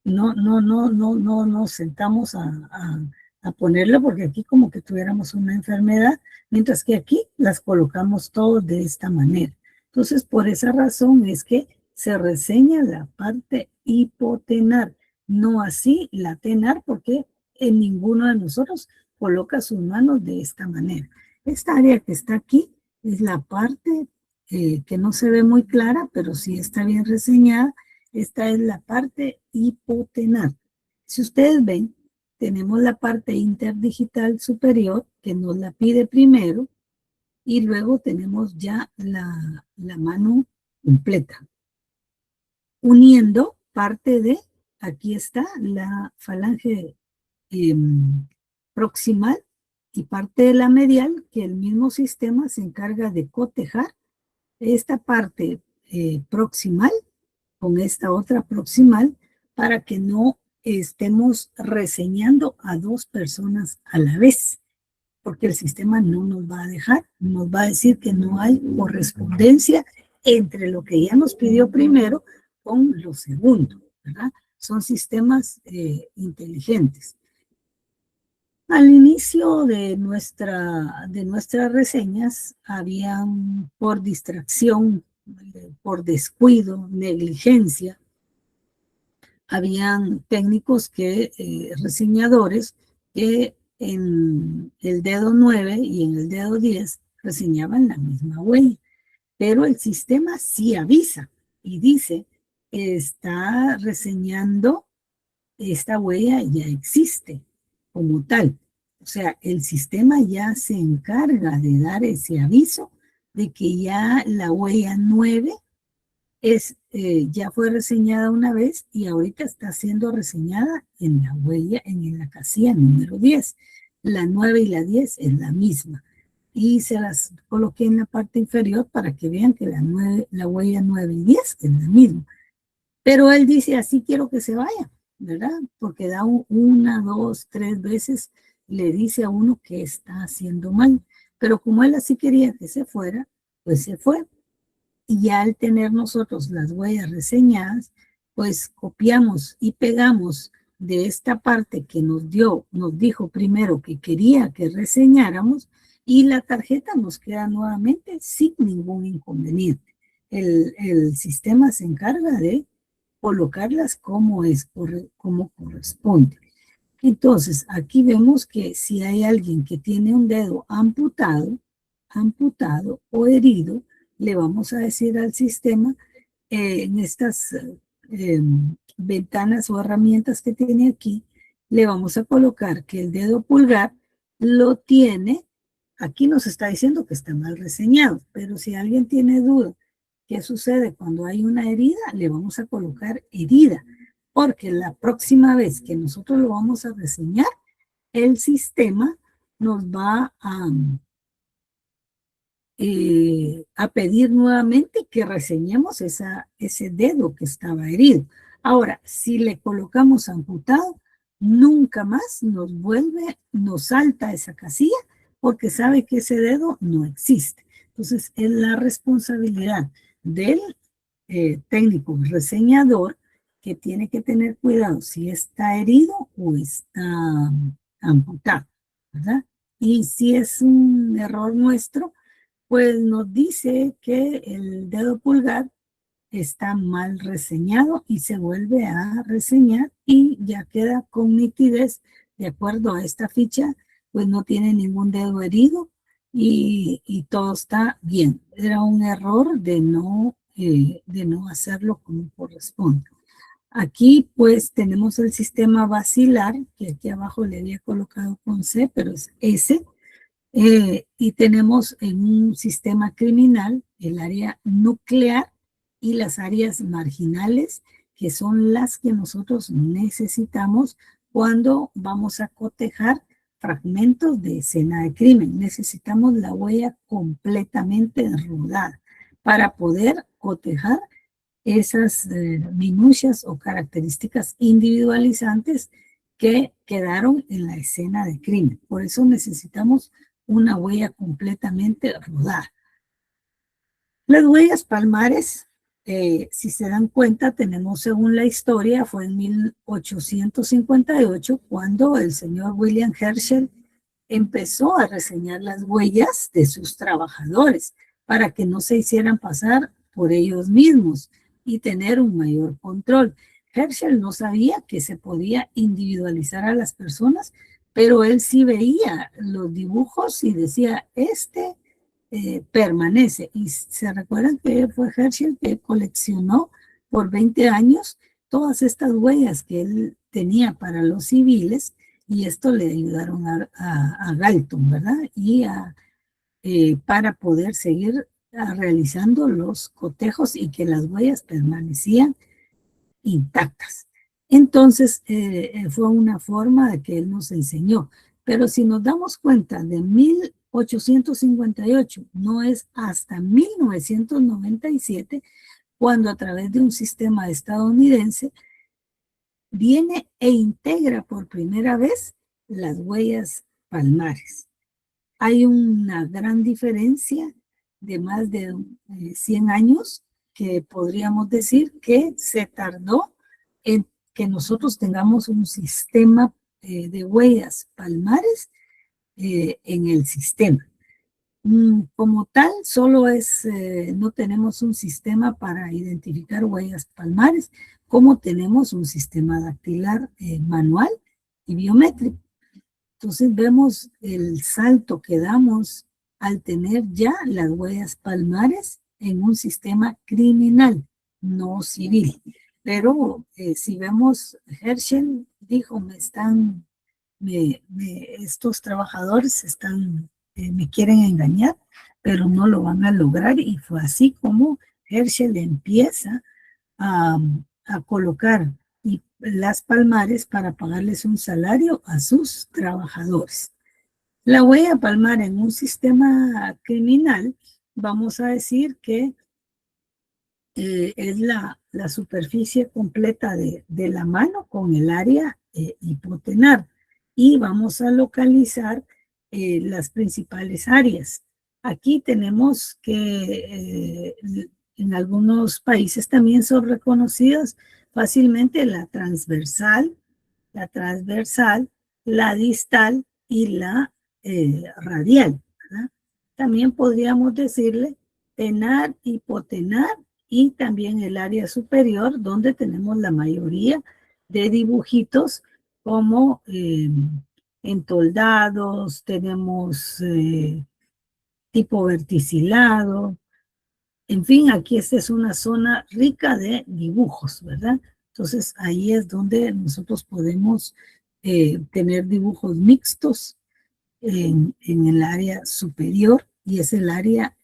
No nos sentamos a ponerlo porque aquí como que tuviéramos una enfermedad, mientras que aquí las colocamos todos de esta manera. Entonces, por esa razón es que se reseña la parte hipotenar, no así la tenar, porque en ninguno de nosotros coloca sus manos de esta manera. Esta área que está aquí es la parte que no se ve muy clara, pero sí está bien reseñada. Esta es la parte hipotenar. Si ustedes ven, tenemos la parte interdigital superior que nos la pide primero y luego tenemos ya la mano completa. Uniendo parte de, aquí está la falange proximal y parte de la medial que el mismo sistema se encarga de cotejar esta parte proximal con esta otra proximal para que no estemos reseñando a 2 personas a la vez, porque el sistema no nos va a dejar, nos va a decir que no hay correspondencia entre lo que ya nos pidió primero con lo segundo, ¿verdad? Son sistemas inteligentes. Al inicio de nuestras reseñas, habían por distracción, por descuido, negligencia, habían técnicos reseñadores que en el dedo 9 y en el dedo 10 reseñaban la misma huella, pero el sistema sí avisa y dice, está reseñando esta huella ya existe como tal. O sea, el sistema ya se encarga de dar ese aviso de que ya la huella 9 ya fue reseñada una vez y ahorita está siendo reseñada en la huella, en la casilla número 10. La 9 y la 10 es la misma. Y se las coloqué en la parte inferior para que vean que la huella 9 y 10 es la misma. Pero él dice, así quiero que se vaya, ¿verdad? Porque da una, dos, tres veces, le dice a uno que está haciendo mal. Pero como él así quería que se fuera, pues se fue. Y ya al tener nosotros las huellas reseñadas, pues copiamos y pegamos de esta parte que nos dijo primero que quería que reseñáramos, y la tarjeta nos queda nuevamente sin ningún inconveniente. El sistema se encarga de colocarlas como corresponde. Entonces, aquí vemos que si hay alguien que tiene un dedo amputado o herido, le vamos a decir al sistema en estas ventanas o herramientas que tiene aquí, le vamos a colocar que el dedo pulgar lo tiene, aquí nos está diciendo que está mal reseñado, pero si alguien tiene duda qué sucede cuando hay una herida, le vamos a colocar herida, porque la próxima vez que nosotros lo vamos a reseñar, el sistema nos va a pedir nuevamente que reseñemos ese dedo que estaba herido. Ahora, si le colocamos amputado, nunca más nos salta esa casilla porque sabe que ese dedo no existe. Entonces, es la responsabilidad del técnico reseñador que tiene que tener cuidado si está herido o está amputado, ¿verdad? Y si es un error nuestro, pues nos dice que el dedo pulgar está mal reseñado y se vuelve a reseñar y ya queda con nitidez de acuerdo a esta ficha, pues no tiene ningún dedo herido y todo está bien. Era un error de no hacerlo como corresponde. Aquí pues tenemos el sistema basilar, que aquí abajo le había colocado con C, pero es S. Y tenemos en un sistema criminal el área nuclear y las áreas marginales, que son las que nosotros necesitamos cuando vamos a cotejar fragmentos de escena de crimen. Necesitamos la huella completamente rodada para poder cotejar esas minucias o características individualizantes que quedaron en la escena de crimen. Por eso necesitamos una huella completamente rodada. Las huellas palmares, si se dan cuenta, tenemos según la historia, fue en 1858 cuando el señor William Herschel empezó a reseñar las huellas de sus trabajadores para que no se hicieran pasar por ellos mismos y tener un mayor control. Herschel no sabía que se podía individualizar a las personas, pero él sí veía los dibujos y decía, permanece. Y se recuerdan que fue Herschel que coleccionó por 20 años todas estas huellas que él tenía para los civiles, y esto le ayudaron a Galton, ¿verdad? Y para poder seguir realizando los cotejos y que las huellas permanecían intactas. Entonces, fue una forma de que él nos enseñó. Pero si nos damos cuenta, de 1858, no es hasta 1997, cuando a través de un sistema estadounidense viene e integra por primera vez las huellas palmares. Hay una gran diferencia de más de 100 años que podríamos decir que se tardó en que nosotros tengamos un sistema de huellas palmares en el sistema. Como tal, solo no tenemos un sistema para identificar huellas palmares, como tenemos un sistema dactilar manual y biométrico. Entonces vemos el salto que damos al tener ya las huellas palmares en un sistema criminal, no civil. Pero si vemos, Herschel dijo, estos trabajadores me quieren engañar, pero no lo van a lograr. Y fue así como Herschel empieza a colocar las palmares para pagarles un salario a sus trabajadores. La huella palmar en un sistema criminal, vamos a decir que es la superficie completa de la mano con el área hipotenar, y vamos a localizar las principales áreas. Aquí tenemos que en algunos países también son reconocidas fácilmente la transversal, la distal y la radial, ¿verdad? También podríamos decirle tenar, hipotenar, y también el área superior, donde tenemos la mayoría de dibujitos como entoldados, tenemos tipo verticilado. En fin, aquí esta es una zona rica de dibujos, ¿verdad? Entonces ahí es donde nosotros podemos tener dibujos mixtos en el área superior, y es el área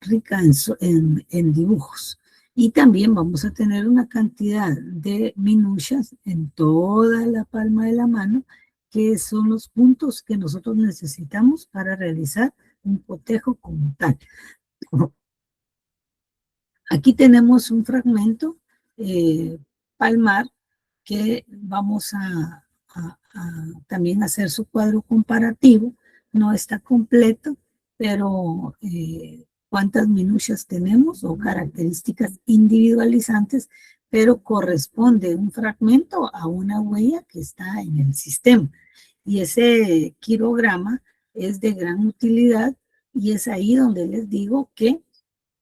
rica en dibujos. Y también vamos a tener una cantidad de minucias en toda la palma de la mano, que son los puntos que nosotros necesitamos para realizar un cotejo como tal. Aquí tenemos un fragmento palmar que vamos a también hacer su cuadro comparativo. No está completo, pero cuántas minucias tenemos o características individualizantes, pero corresponde un fragmento a una huella que está en el sistema. Y ese quirograma es de gran utilidad, y es ahí donde les digo que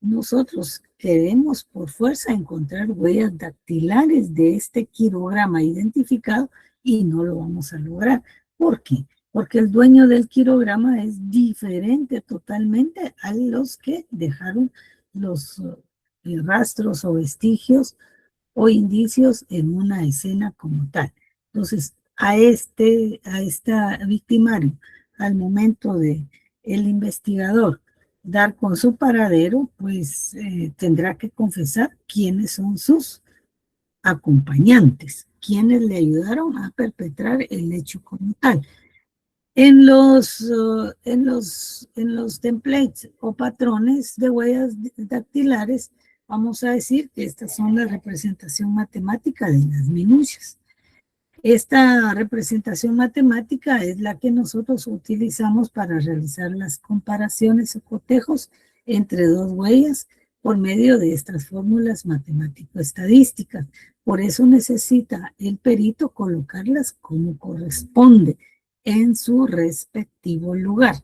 nosotros queremos por fuerza encontrar huellas dactilares de este quirograma identificado, y no lo vamos a lograr. ¿Por qué? Porque el dueño del quirograma es diferente totalmente a los que dejaron los rastros o vestigios o indicios en una escena como tal. Entonces, a esta victimario, al momento de el investigador dar con su paradero, pues tendrá que confesar quiénes son sus acompañantes, quienes le ayudaron a perpetrar el hecho como tal. En los templates o patrones de huellas dactilares, vamos a decir que estas son la representación matemática de las minucias. Esta representación matemática es la que nosotros utilizamos para realizar las comparaciones o cotejos entre dos huellas por medio de estas fórmulas matemático-estadísticas. Por eso necesita el perito colocarlas como corresponde en su respectivo lugar,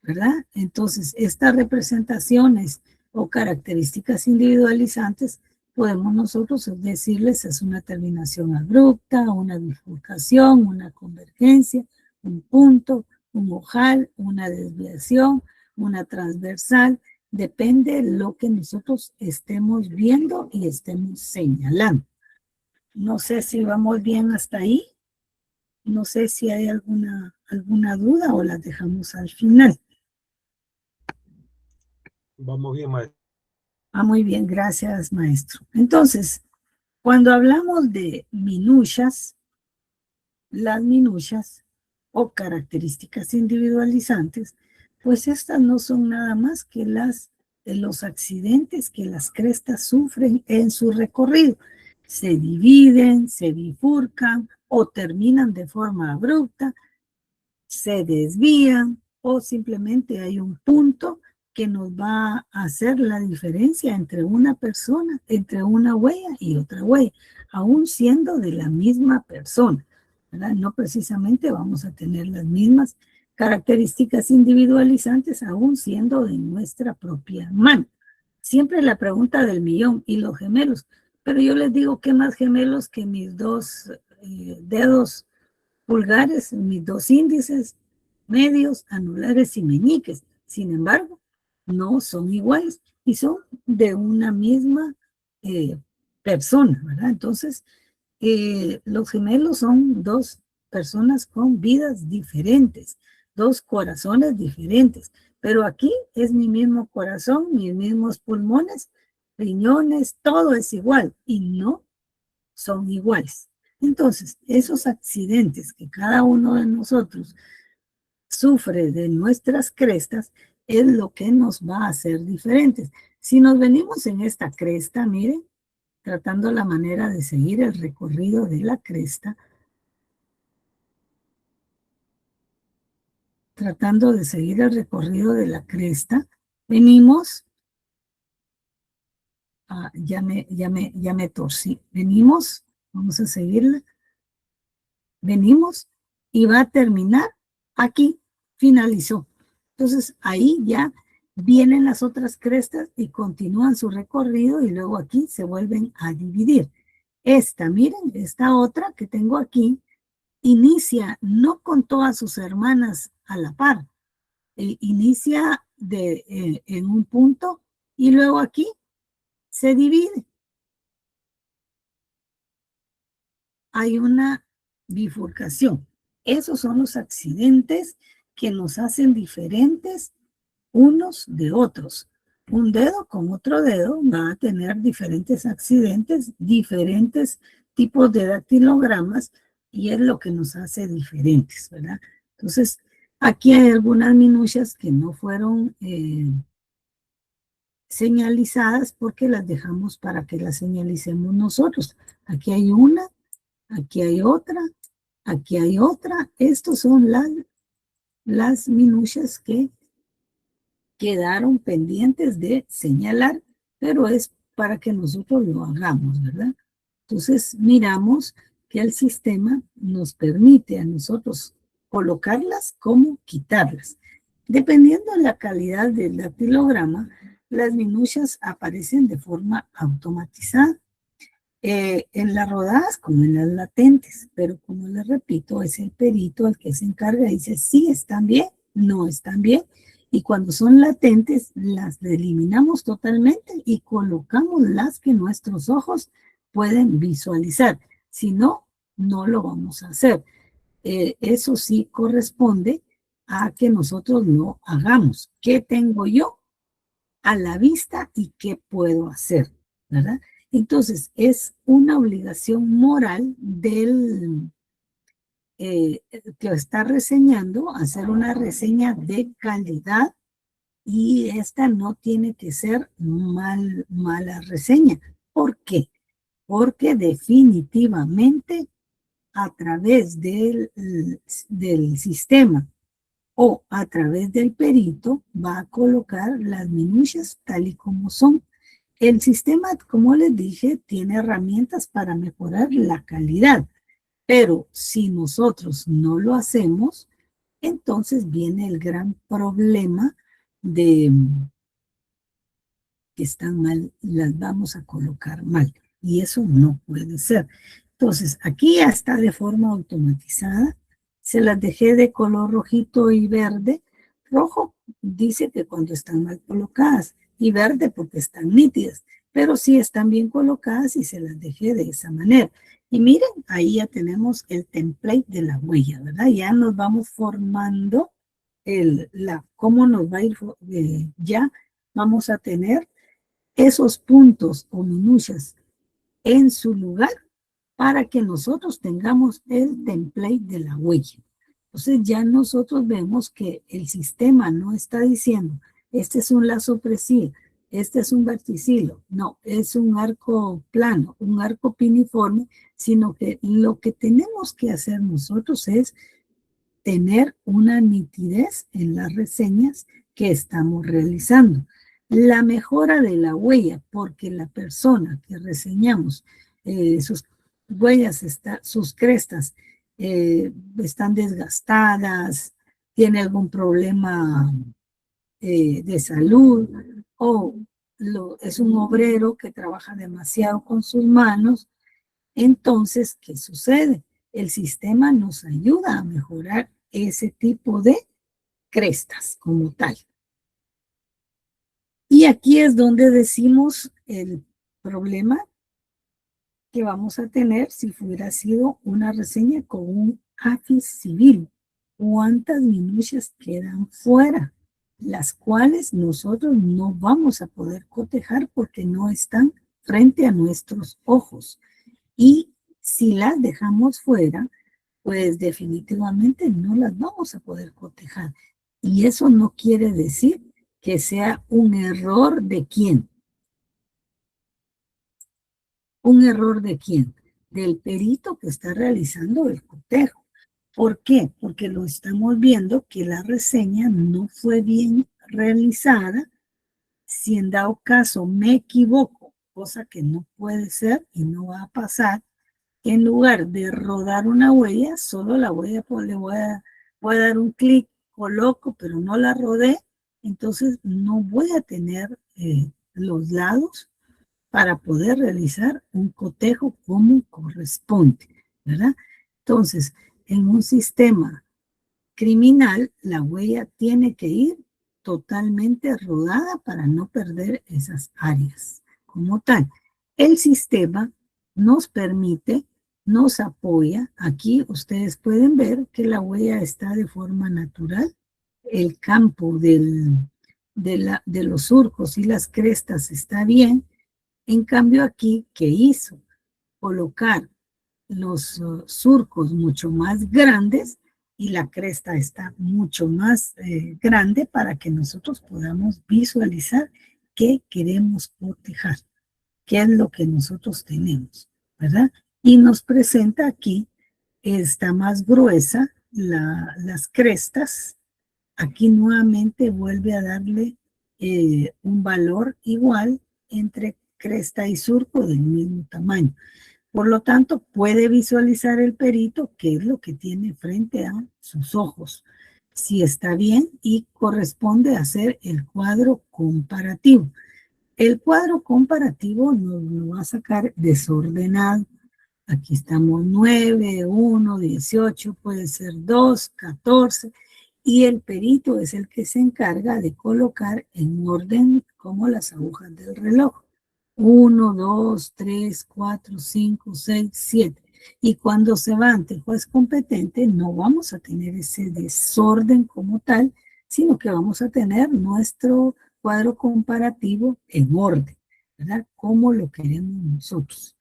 ¿verdad? Entonces, estas representaciones o características individualizantes podemos nosotros decirles es una terminación abrupta, una bifurcación, una convergencia, un punto, un ojal, una desviación, una transversal. Depende de lo que nosotros estemos viendo y estemos señalando. No sé si vamos bien hasta ahí. No sé si hay alguna duda o la dejamos al final. Vamos bien, maestro. Muy bien, gracias, maestro. Entonces, cuando hablamos de minucias, las minucias o características individualizantes, pues estas no son nada más que los accidentes que las crestas sufren en su recorrido. Se dividen, se bifurcan o terminan de forma abrupta, se desvían, o simplemente hay un punto que nos va a hacer la diferencia entre una persona, entre una huella y otra huella, aún siendo de la misma persona, ¿verdad? No precisamente vamos a tener las mismas características individualizantes, aún siendo de nuestra propia mano. Siempre la pregunta del millón, ¿y los gemelos? Pero yo les digo, ¿qué más gemelos que mis dos dedos pulgares, mis dos índices, medios, anulares y meñiques? Sin embargo, no son iguales y son de una misma persona, ¿verdad? Entonces, los gemelos son dos personas con vidas diferentes, dos corazones diferentes, pero aquí es mi mismo corazón, mis mismos pulmones, riñones, todo es igual y no son iguales. Entonces, esos accidentes que cada uno de nosotros sufre de nuestras crestas es lo que nos va a hacer diferentes. Si nos venimos en esta cresta, miren, tratando la manera de seguir el recorrido de la cresta, tratando de seguir el recorrido de la cresta, venimos, ya me torcí, venimos, vamos a seguirla, venimos y va a terminar aquí, finalizó. Entonces ahí ya vienen las otras crestas y continúan su recorrido y luego aquí se vuelven a dividir. Esta, miren, esta otra que tengo aquí, inicia no con todas sus hermanas a la par, inicia en un punto y luego aquí se divide. Hay una bifurcación. Esos son los accidentes que nos hacen diferentes unos de otros. Un dedo con otro dedo va a tener diferentes accidentes, diferentes tipos de dactilogramas y es lo que nos hace diferentes, ¿verdad? Entonces, aquí hay algunas minucias que no fueron señalizadas porque las dejamos para que las señalicemos nosotros. Aquí hay una, aquí hay otra, aquí hay otra. Estos son las minucias que quedaron pendientes de señalar, pero es para que nosotros lo hagamos, ¿verdad? Entonces miramos que el sistema nos permite a nosotros colocarlas como quitarlas. Dependiendo de la calidad del dactilograma, las minucias aparecen de forma automatizada. En las rodadas como en las latentes, pero como les repito, es el perito el que se encarga y dice, sí, están bien, no están bien, y cuando son latentes, las eliminamos totalmente y colocamos las que nuestros ojos pueden visualizar. Si no, no lo vamos a hacer. Eso sí corresponde a que nosotros lo hagamos. ¿Qué tengo yo a la vista y qué puedo hacer? ¿Verdad? Entonces, es una obligación moral del que está reseñando, hacer una reseña de calidad y esta no tiene que ser mala reseña. ¿Por qué? Porque definitivamente a través del sistema o a través del perito va a colocar las minucias tal y como son. El sistema, como les dije, tiene herramientas para mejorar la calidad, pero si nosotros no lo hacemos, entonces viene el gran problema de que están mal, las vamos a colocar mal, y eso no puede ser. Entonces, aquí ya está de forma automatizada, se las dejé de color rojito y verde. Rojo dice que cuando están mal colocadas, y verde porque están nítidas, pero sí están bien colocadas y se las dejé de esa manera. Y miren, ahí ya tenemos el template de la huella, ¿verdad? Ya nos vamos formando cómo nos va a ir, ya vamos a tener esos puntos o minucias en su lugar para que nosotros tengamos el template de la huella. Entonces ya nosotros vemos que el sistema no está diciendo, este es un lazo presil, este es un verticilo, no, es un arco plano, un arco piniforme, sino que lo que tenemos que hacer nosotros es tener una nitidez en las reseñas que estamos realizando. La mejora de la huella, porque la persona que reseñamos, sus huellas, sus crestas están desgastadas, tiene algún problema de salud o es un obrero que trabaja demasiado con sus manos. Entonces, ¿qué sucede? El sistema nos ayuda a mejorar ese tipo de crestas como tal. Y aquí es donde decimos el problema que vamos a tener si hubiera sido una reseña con un AFIS civil. ¿Cuántas minucias quedan fuera? Las cuales nosotros no vamos a poder cotejar porque no están frente a nuestros ojos. Y si las dejamos fuera, pues definitivamente no las vamos a poder cotejar. Y eso no quiere decir que sea un error de quién. ¿Un error de quién? Del perito que está realizando el cotejo. ¿Por qué? Porque lo estamos viendo que la reseña no fue bien realizada. Si en dado caso me equivoco, cosa que no puede ser y no va a pasar, en lugar de rodar una huella, solo la huella pues, voy a dar un clic, coloco, pero no la rodé, entonces no voy a tener los lados para poder realizar un cotejo como corresponde, ¿verdad? Entonces, en un sistema criminal, la huella tiene que ir totalmente rodada para no perder esas áreas. Como tal, el sistema nos permite, nos apoya. Aquí ustedes pueden ver que la huella está de forma natural. El campo de los surcos y las crestas está bien. En cambio aquí, ¿qué hizo? Colocar los surcos mucho más grandes y la cresta está mucho más grande para que nosotros podamos visualizar qué queremos cotejar, qué es lo que nosotros tenemos, ¿verdad? Y nos presenta aquí, está más gruesa las crestas. Aquí nuevamente vuelve a darle un valor igual entre cresta y surco del mismo tamaño. Por lo tanto, puede visualizar el perito qué es lo que tiene frente a sus ojos, si está bien y corresponde hacer el cuadro comparativo. El cuadro comparativo nos lo va a sacar desordenado. Aquí estamos 9, 1, 18, puede ser 2, 14, y el perito es el que se encarga de colocar en orden como las agujas del reloj. 1, 2, 3, 4, 5, 6, 7. Y cuando se va ante el juez competente, no vamos a tener ese desorden como tal, sino que vamos a tener nuestro cuadro comparativo en orden, ¿verdad? Como lo queremos nosotros,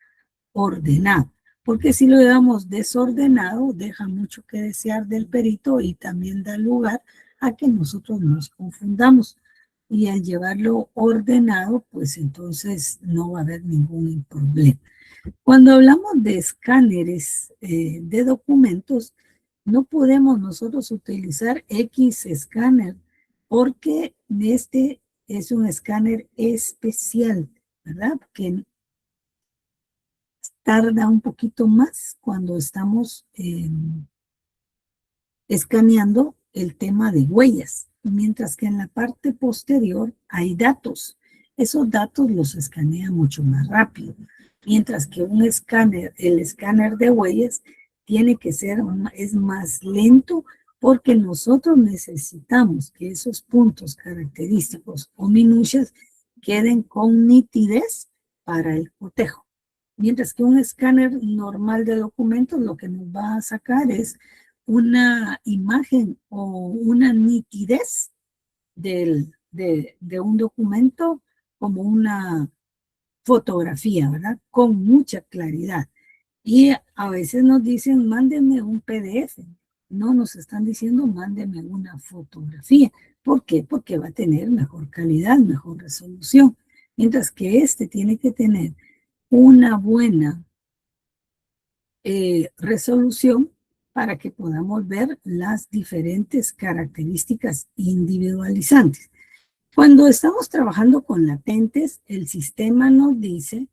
ordenado. Porque si lo llevamos desordenado, deja mucho que desear del perito y también da lugar a que nosotros nos confundamos. Y al llevarlo ordenado, pues entonces no va a haber ningún problema. Cuando hablamos de escáneres de documentos, no podemos nosotros utilizar X escáner porque este es un escáner especial, ¿verdad? Que tarda un poquito más cuando estamos escaneando el tema de huellas, mientras que en la parte posterior hay datos. Esos datos los escanea mucho más rápido, mientras que un escáner, el escáner de huellas, tiene que ser, es más lento porque nosotros necesitamos que esos puntos característicos o minucias queden con nitidez para el cotejo. Mientras que un escáner normal de documentos lo que nos va a sacar es una imagen o una nitidez de un documento como una fotografía, ¿verdad? Con mucha claridad. Y a veces nos dicen, mándenme un PDF. No nos están diciendo, mándenme una fotografía. ¿Por qué? Porque va a tener mejor calidad, mejor resolución. Mientras que este tiene que tener una buena resolución para que podamos ver las diferentes características individualizantes. Cuando estamos trabajando con latentes, el sistema nos dice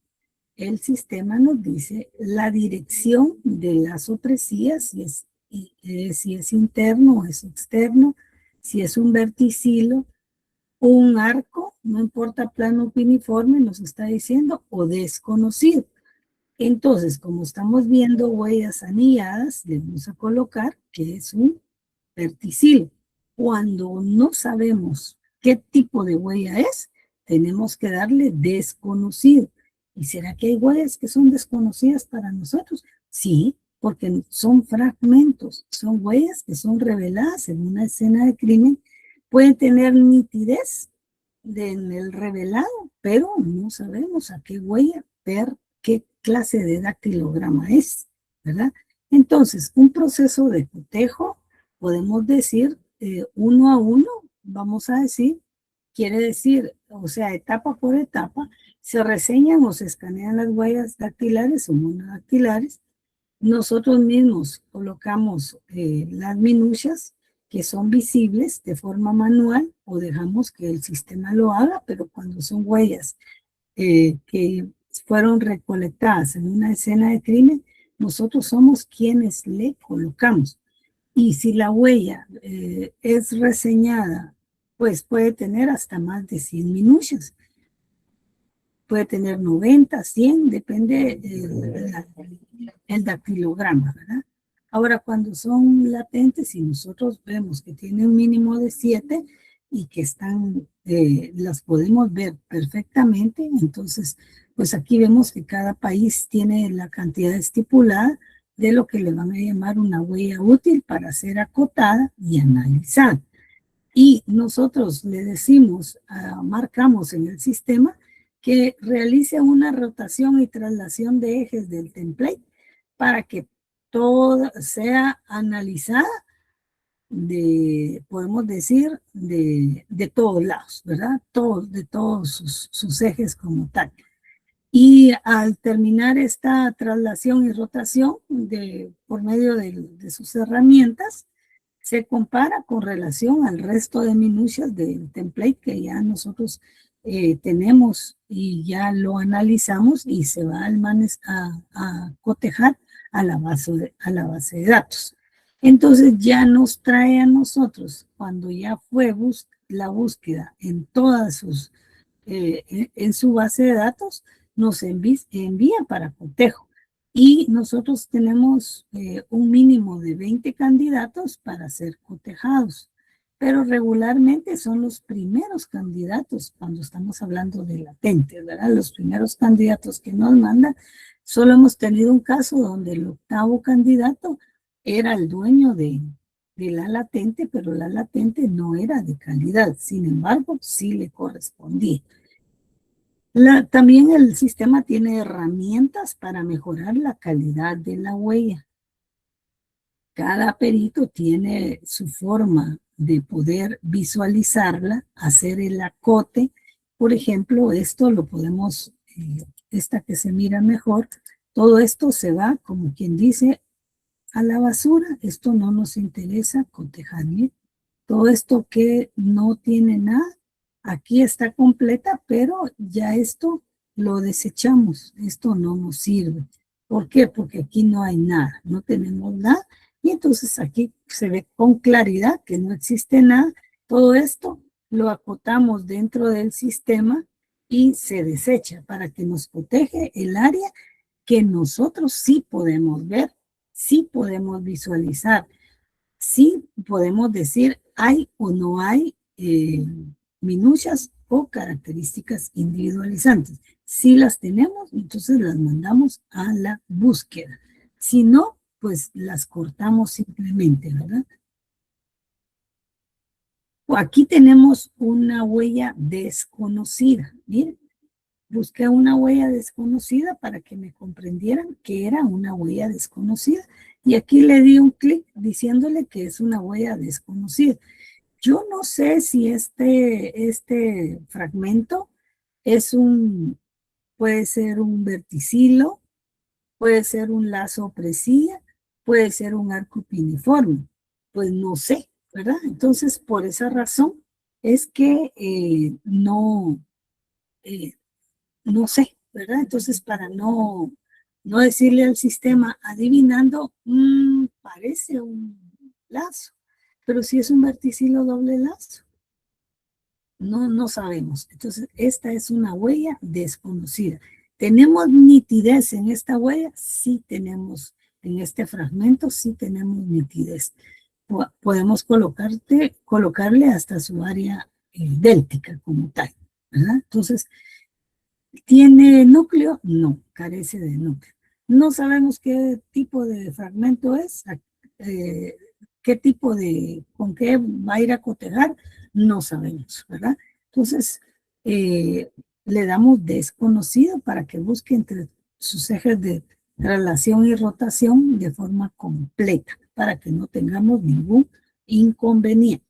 la dirección de la sopresía, si es interno o es externo, si es un verticilo, un arco, no importa plano piniforme, nos está diciendo, o desconocido. Entonces, como estamos viendo huellas anilladas, le vamos a colocar que es un verticilo. Cuando no sabemos qué tipo de huella es, tenemos que darle desconocido. ¿Y será que hay huellas que son desconocidas para nosotros? Sí, porque son fragmentos, son huellas que son reveladas en una escena de crimen, pueden tener nitidez en el revelado, pero no sabemos a qué huella, ver qué clase de dactilograma es, ¿verdad? Entonces, un proceso de cotejo, podemos decir uno a uno, vamos a decir, quiere decir, o sea, etapa por etapa, se reseñan o se escanean las huellas dactilares o monodactilares. Nosotros mismos colocamos las minucias que son visibles de forma manual o dejamos que el sistema lo haga, pero cuando son huellas que fueron recolectadas en una escena de crimen, nosotros somos quienes le colocamos. Y si la huella es reseñada, pues puede tener hasta más de 100 minucias. Puede tener 90, 100, depende el dactilograma, ¿verdad? Ahora, cuando son latentes y nosotros vemos que tiene un mínimo de 7 y que están, las podemos ver perfectamente, entonces, pues aquí vemos que cada país tiene la cantidad estipulada de lo que le van a llamar una huella útil para ser acotada y analizada. Y nosotros le decimos, marcamos en el sistema que realice una rotación y traslación de ejes del template para que todo sea analizada podemos decir, de todos lados, ¿verdad? De todos sus ejes como tal. Y al terminar esta traslación y rotación por medio de sus herramientas, se compara con relación al resto de minucias del template que ya nosotros tenemos y ya lo analizamos y se va a cotejar a la base de datos. Entonces ya nos trae a nosotros, cuando ya fue la búsqueda en todas en su base de datos, nos envía para cotejo. Y nosotros tenemos un mínimo de 20 candidatos para ser cotejados, pero regularmente son los primeros candidatos cuando estamos hablando de latentes, ¿verdad? Los primeros candidatos que nos mandan. Solo hemos tenido un caso donde el 8º candidato era el dueño de la latente, pero la latente no era de calidad, sin embargo, sí le correspondía. También el sistema tiene herramientas para mejorar la calidad de la huella. Cada perito tiene su forma de poder visualizarla, hacer el acote. Por ejemplo, esto lo podemos, esta que se mira mejor, todo esto se va, como quien dice, a la basura. Esto no nos interesa cotejar bien. Todo esto que no tiene nada, aquí está completa, pero ya esto lo desechamos. Esto no nos sirve. ¿Por qué? Porque aquí no hay nada, no tenemos nada. Y entonces aquí se ve con claridad que no existe nada. Todo esto lo acotamos dentro del sistema y se desecha para que nos protege el área que nosotros sí podemos ver, sí podemos visualizar, sí podemos decir hay o no hay minucias o características individualizantes. Si las tenemos, entonces las mandamos a la búsqueda. Si no, pues las cortamos simplemente, ¿verdad? Aquí tenemos una huella desconocida. Miren, busqué una huella desconocida para que me comprendieran que era una huella desconocida. Y aquí le di un clic diciéndole que es una huella desconocida. Yo no sé si este fragmento puede ser un verticilo, puede ser un lazo presilla, puede ser un arco piniforme. Pues no sé, ¿verdad? Entonces, por esa razón es que no sé, ¿verdad? Entonces, para no decirle al sistema adivinando, parece un lazo, pero si es un verticilo doble lazo, no sabemos. Entonces, esta es una huella desconocida. ¿Tenemos nitidez en esta huella? Sí tenemos, en este fragmento sí tenemos nitidez. Podemos colocarle hasta su área déltica como tal, ¿verdad? Entonces, ¿Tiene núcleo? No, carece de núcleo. No sabemos qué tipo de fragmento es, qué tipo de, con qué va a ir a cotejar, no sabemos, ¿verdad? Entonces, le damos desconocido para que busque entre sus ejes de traslación y rotación de forma completa, para que no tengamos ningún inconveniente.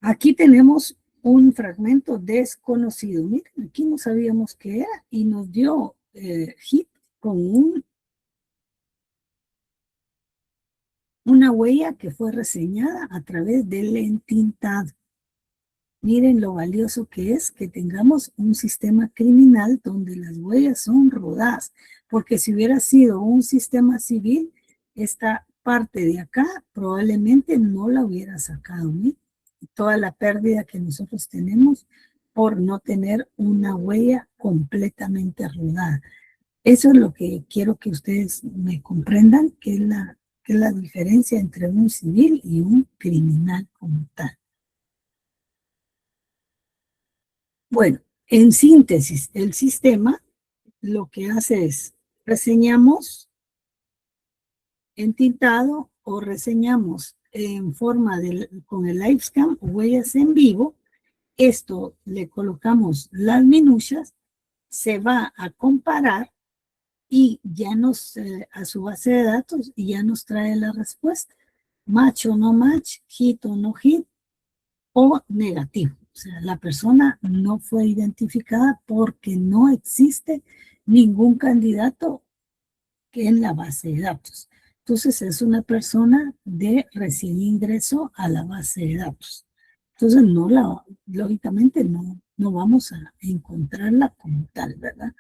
Aquí tenemos un fragmento desconocido. Miren, aquí no sabíamos qué era y nos dio hit con una huella que fue reseñada a través del entintado. Miren lo valioso que es que tengamos un sistema criminal donde las huellas son rodadas, porque si hubiera sido un sistema civil, esta parte de acá probablemente no la hubiera sacado. Miren, toda la pérdida que nosotros tenemos por no tener una huella completamente rodada. Eso es lo que quiero que ustedes me comprendan, que es la diferencia entre un civil y un criminal como tal. Bueno, en síntesis, el sistema lo que hace es reseñamos en tintado o reseñamos en forma con el LiveScan o huellas en vivo. Esto le colocamos las minucias, se va a comparar y ya a su base de datos y ya nos trae la respuesta. Match o no match, hit o no hit, o negativo. O sea, la persona no fue identificada porque no existe ningún candidato en la base de datos. Entonces, es una persona de recién ingreso a la base de datos. Entonces, lógicamente, no vamos a encontrarla como tal, ¿verdad?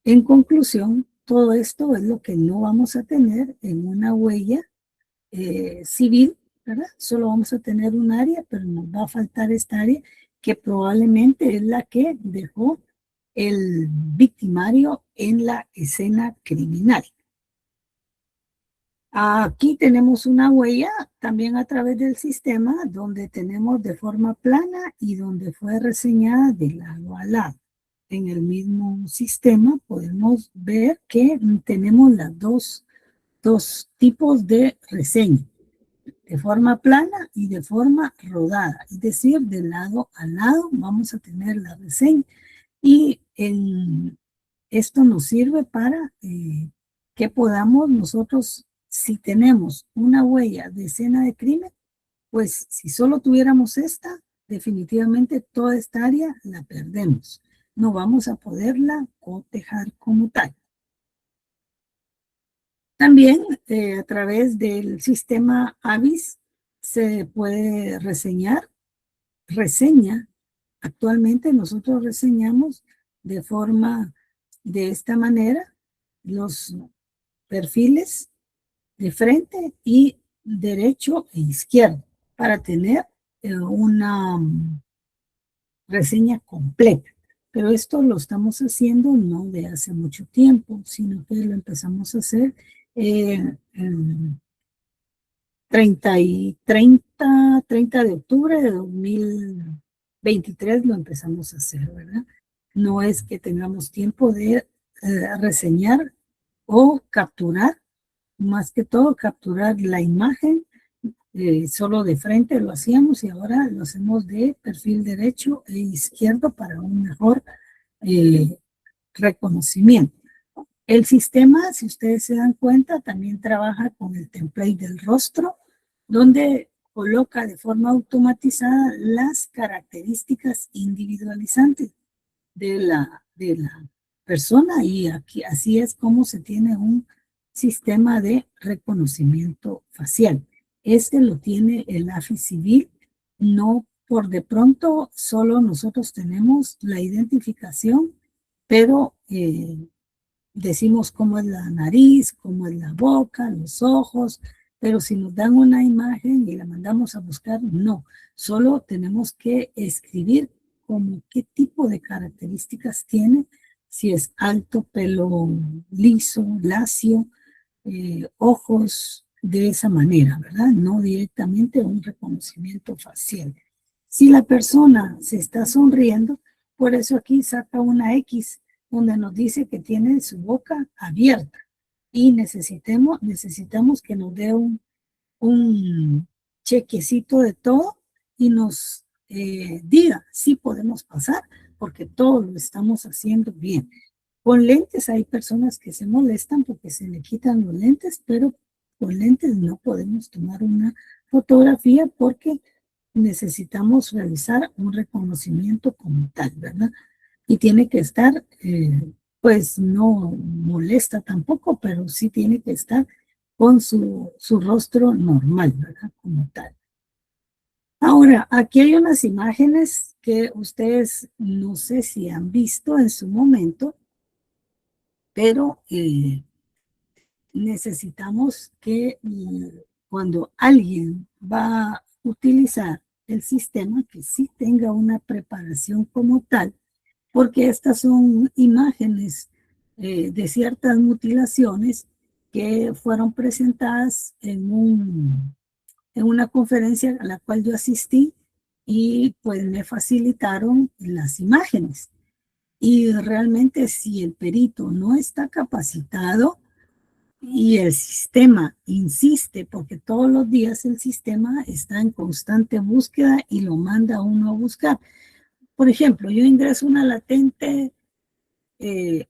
En conclusión, todo esto es lo que no vamos a tener en una huella civil, ¿verdad? Solo vamos a tener un área, pero nos va a faltar esta área que probablemente es la que dejó el victimario en la escena criminal. Aquí tenemos una huella también a través del sistema donde tenemos de forma plana y donde fue reseñada de lado a lado. En el mismo sistema podemos ver que tenemos las dos tipos de reseña, de forma plana y de forma rodada, es decir, de lado a lado vamos a tener la reseña y esto nos sirve para que podamos nosotros, si tenemos una huella de escena de crimen, pues si solo tuviéramos esta, definitivamente toda esta área la perdemos. No vamos a poderla cotejar como tal. También a través del sistema AVIS se puede reseña. Actualmente nosotros reseñamos de esta manera los perfiles de frente y derecho e izquierdo para tener una reseña completa. Pero esto lo estamos haciendo no de hace mucho tiempo, sino que lo empezamos a hacer 30 de octubre de 2023 lo empezamos a hacer, ¿verdad? No es que tengamos tiempo de reseñar o capturar, más que todo capturar la imagen, solo de frente lo hacíamos y ahora lo hacemos de perfil derecho e izquierdo para un mejor reconocimiento. El sistema, si ustedes se dan cuenta, también trabaja con el template del rostro, donde coloca de forma automatizada las características individualizantes de la persona y aquí así es como se tiene un sistema de reconocimiento facial. Este lo tiene el AFI civil, no por de pronto solo nosotros tenemos la identificación, pero decimos cómo es la nariz, cómo es la boca, los ojos, pero si nos dan una imagen y la mandamos a buscar, no, solo tenemos que escribir como qué tipo de características tiene, si es alto, pelo liso, lacio, ojos, de esa manera, ¿verdad? No directamente un reconocimiento facial. Si la persona se está sonriendo, por eso aquí saca una X, donde nos dice que tiene su boca abierta y necesitamos que nos dé un chequecito de todo y nos diga si podemos pasar, porque todo lo estamos haciendo bien. Con lentes hay personas que se molestan porque se le quitan los lentes, pero con lentes no podemos tomar una fotografía porque necesitamos realizar un reconocimiento como tal, ¿verdad? Y tiene que estar, pues no molesta tampoco, pero sí tiene que estar con su rostro normal, ¿verdad? Como tal. Ahora, aquí hay unas imágenes que ustedes no sé si han visto en su momento, pero necesitamos que cuando alguien va a utilizar el sistema, que sí tenga una preparación como tal, porque estas son imágenes de ciertas mutilaciones que fueron presentadas en una conferencia a la cual yo asistí y pues me facilitaron las imágenes. Y realmente si el perito no está capacitado y el sistema insiste, porque todos los días el sistema está en constante búsqueda y lo manda a uno a buscar. Por ejemplo, yo ingresé una latente en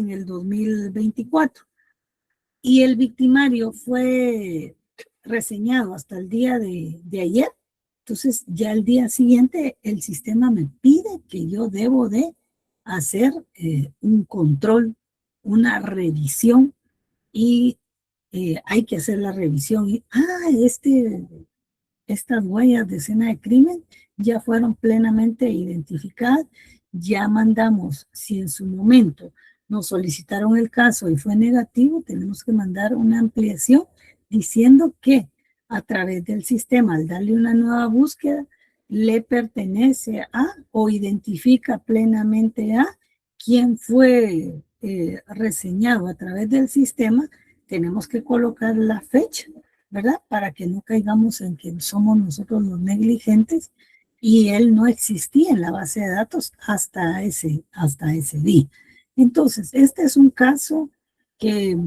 el 2024 y el victimario fue reseñado hasta el día de ayer. Entonces, ya el día siguiente el sistema me pide que yo debo de hacer un control, una revisión y hay que hacer la revisión. Y, estas huellas de escena de crimen ya fueron plenamente identificadas. Ya mandamos, si en su momento nos solicitaron el caso y fue negativo, tenemos que mandar una ampliación diciendo que a través del sistema, al darle una nueva búsqueda, le pertenece a o identifica plenamente a quien fue reseñado a través del sistema. Tenemos que colocar la fecha, ¿verdad? Para que no caigamos en que somos nosotros los negligentes y él no existía en la base de datos hasta ese día. Entonces, este es un caso que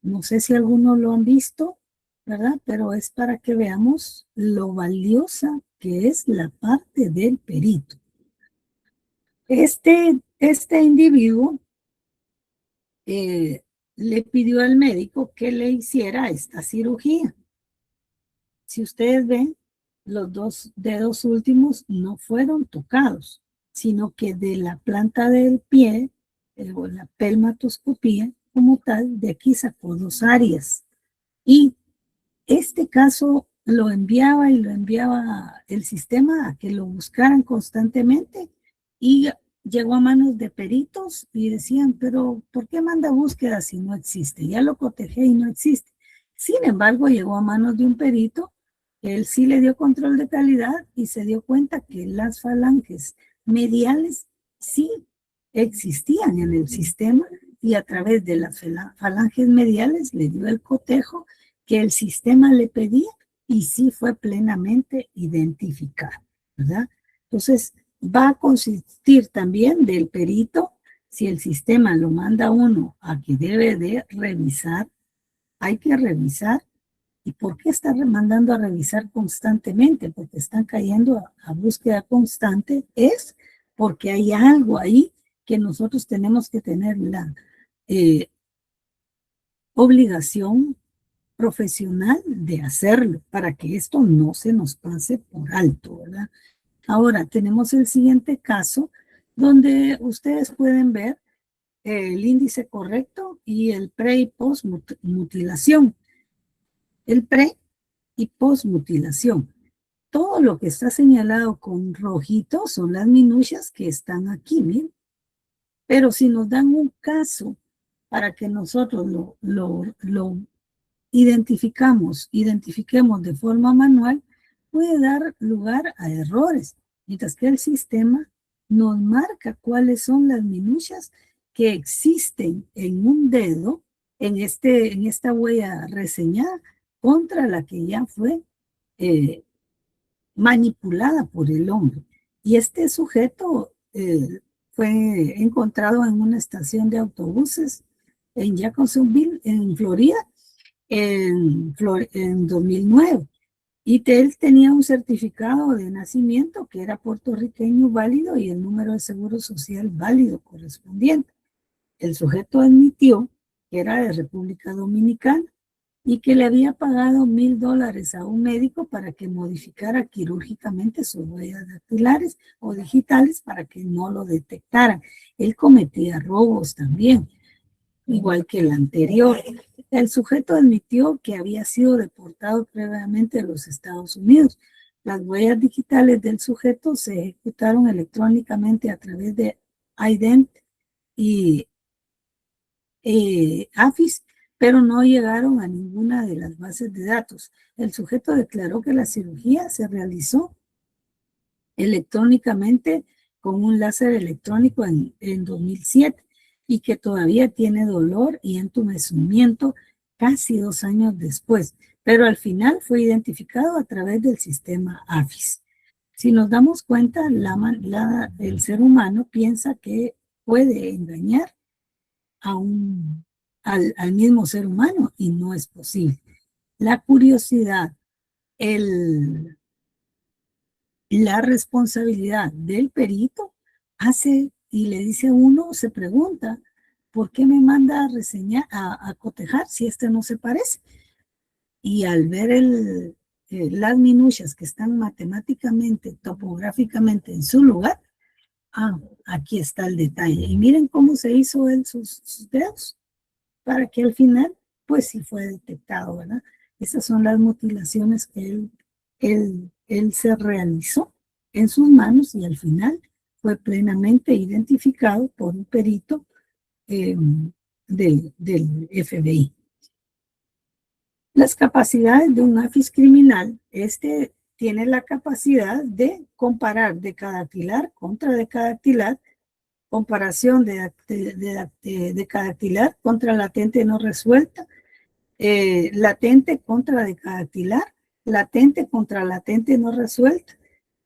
no sé si algunos lo han visto, ¿verdad? Pero es para que veamos lo valiosa que es la parte del perito. Este individuo le pidió al médico que le hiciera esta cirugía. Si ustedes ven, los dos dedos últimos no fueron tocados, sino que de la planta del pie, o la pelmatoscopía como tal, de aquí sacó 2 áreas. Y este caso lo enviaba el sistema a que lo buscaran constantemente y llegó a manos de peritos y decían, pero ¿por qué manda búsqueda si no existe? Ya lo cotejé y no existe. Sin embargo, llegó a manos de un perito, él sí le dio control de calidad y se dio cuenta que las falanges mediales sí existían en el sistema y a través de las falanges mediales le dio el cotejo que el sistema le pedía y sí fue plenamente identificado, ¿verdad? Entonces, va a consistir también del perito, si el sistema lo manda a uno a que debe de revisar, hay que revisar. ¿Y por qué está mandando a revisar constantemente? Porque están cayendo a búsqueda constante. Es porque hay algo ahí que nosotros tenemos que tener la obligación profesional de hacerlo para que esto no se nos pase por alto, ¿verdad? Ahora tenemos el siguiente caso donde ustedes pueden ver el índice correcto y el pre y post mutilación. El pre y post mutilación. Todo lo que está señalado con rojito son las minucias que están aquí, miren. Pero si nos dan un caso para que nosotros lo identifiquemos de forma manual, puede dar lugar a errores, mientras que el sistema nos marca cuáles son las minucias que existen en un dedo, en esta huella reseñada, contra la que ya fue manipulada por el hombre. Y este sujeto fue encontrado en una estación de autobuses en Jacksonville, en Florida, en 2009. Y él tenía un certificado de nacimiento que era puertorriqueño válido y el número de seguro social válido correspondiente. El sujeto admitió que era de República Dominicana y que le había pagado $1,000 a un médico para que modificara quirúrgicamente sus huellas dactilares o digitales para que no lo detectaran. Él cometía robos también, igual que el anterior. El sujeto admitió que había sido deportado previamente a los Estados Unidos. Las huellas digitales del sujeto se ejecutaron electrónicamente a través de IDENT y AFIS, pero no llegaron a ninguna de las bases de datos. El sujeto declaró que la cirugía se realizó electrónicamente con un láser electrónico en 2007 y que todavía tiene dolor y entumecimiento casi 2 años después, pero al final fue identificado a través del sistema AFIS. Si nos damos cuenta, el ser humano piensa que puede engañar al mismo ser humano y no es posible. La curiosidad, la responsabilidad del perito hace y le dice a uno, se pregunta, ¿por qué me manda a reseñar, a cotejar si este no se parece? Y al ver las minucias que están matemáticamente, topográficamente en su lugar, aquí está el detalle. Y miren cómo se hizo él sus dedos, para que al final, pues sí fue detectado, ¿verdad? Esas son las mutilaciones que él se realizó en sus manos y al final fue plenamente identificado por un perito del FBI. Las capacidades de un AFIS criminal, tiene la capacidad de comparar decadactilar contra decadactilar, comparación de decadactilar contra latente no resuelta, latente contra decadactilar, latente contra latente no resuelta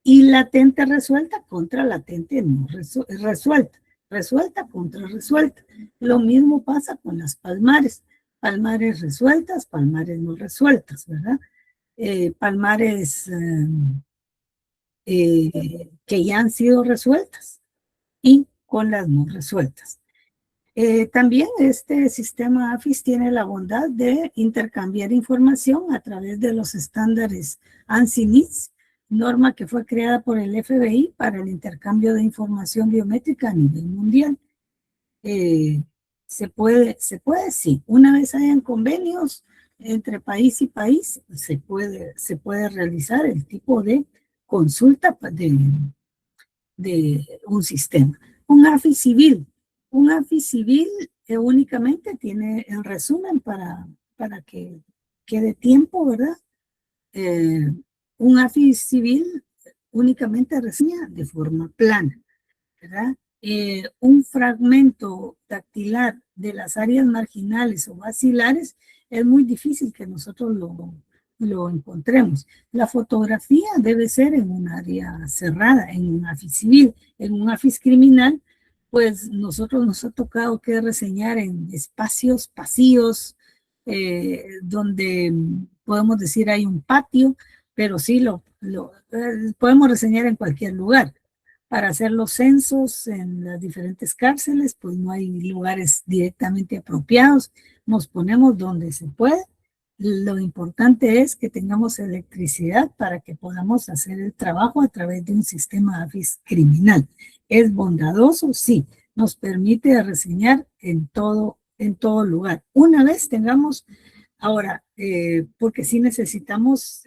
y latente resuelta contra latente no resuelta, resuelta contra resuelta. Lo mismo pasa con las palmares, palmares resueltas, palmares no resueltas, ¿verdad? Palmares que ya han sido resueltas y con las no resueltas. También este sistema AFIS tiene la bondad de intercambiar información a través de los estándares ANSI-NIST, norma que fue creada por el FBI para el intercambio de información biométrica a nivel mundial. Se puede, sí. Una vez hayan convenios entre país y país, se puede realizar el tipo de consulta de un sistema. Un AFIS civil. Un AFIS civil únicamente tiene, en resumen, para que quede tiempo, ¿verdad? Un AFIS civil únicamente reseña de forma plana, ¿verdad? Un fragmento dactilar de las áreas marginales o basilares es muy difícil que nosotros lo encontremos. La fotografía debe ser en un área cerrada, en un AFIS civil. En un AFIS criminal, pues nosotros nos ha tocado que reseñar en espacios, pasillos, donde podemos decir hay un patio, pero sí podemos reseñar en cualquier lugar. Para hacer los censos en las diferentes cárceles, pues no hay lugares directamente apropiados. Nos ponemos donde se puede. Lo importante es que tengamos electricidad para que podamos hacer el trabajo a través de un sistema AFIS criminal. ¿Es bondadoso? Sí. Nos permite reseñar en todo lugar. Una vez tengamos, ahora, porque sí necesitamos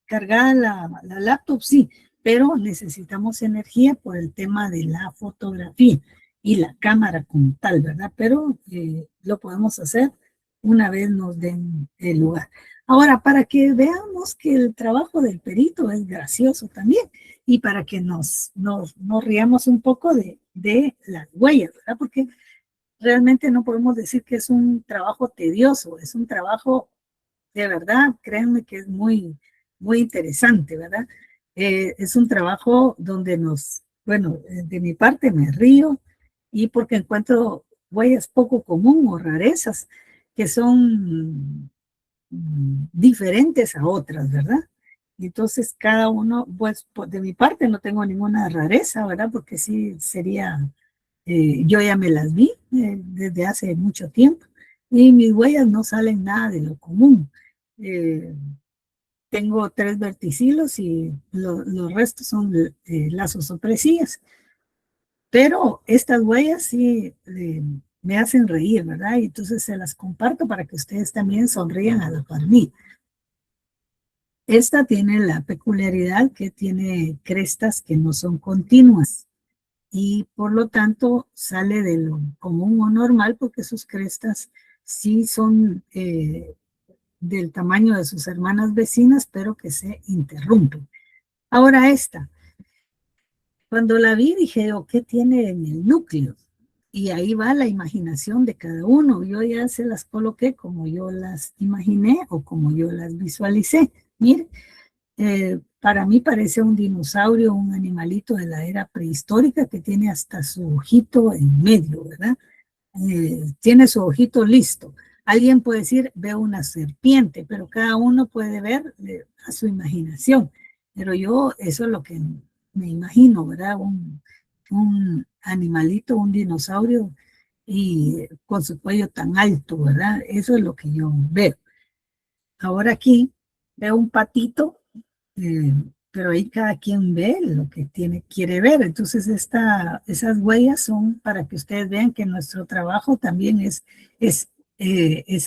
cargar la laptop, sí, pero necesitamos energía por el tema de la fotografía y la cámara como tal, ¿verdad? Pero lo podemos hacer una vez nos den el lugar. Ahora, para que veamos que el trabajo del perito es gracioso también y para que nos riamos un poco de las huellas, ¿verdad? Porque realmente no podemos decir que es un trabajo tedioso, es un trabajo de verdad, créanme que es muy, muy interesante, ¿verdad? Es un trabajo donde bueno, de mi parte me río y porque encuentro huellas poco común o rarezas que son diferentes a otras, ¿verdad? Entonces, cada uno, pues de mi parte no tengo ninguna rareza, ¿verdad? Porque sí sería, yo ya me las vi desde hace mucho tiempo y mis huellas no salen nada de lo común. Eh, Tengo 3 verticilos y los restos son lazos opresías, pero estas huellas sí me hacen reír, ¿verdad? Y entonces se las comparto para que ustedes también sonrían a la par mí. Esta tiene la peculiaridad que tiene crestas que no son continuas y por lo tanto sale de lo común o normal porque sus crestas sí son del tamaño de sus hermanas vecinas, pero que se interrumpen. Ahora esta, cuando la vi dije, oh, ¿qué tiene en el núcleo? Y ahí va la imaginación de cada uno. Yo ya se las coloqué como yo las imaginé o como yo las visualicé. Mire, para mí parece un dinosaurio, un animalito de la era prehistórica que tiene hasta su ojito en medio, ¿verdad? Tiene su ojito listo. Alguien puede decir, veo una serpiente, pero cada uno puede ver a su imaginación. Pero yo, eso es lo que me imagino, ¿verdad? Un animalito, un dinosaurio y con su cuello tan alto, ¿verdad? Eso es lo que yo veo. Ahora aquí veo un patito, eh, pero ahí cada quien ve lo que quiere ver. Entonces, esas huellas son para que ustedes vean que nuestro trabajo también es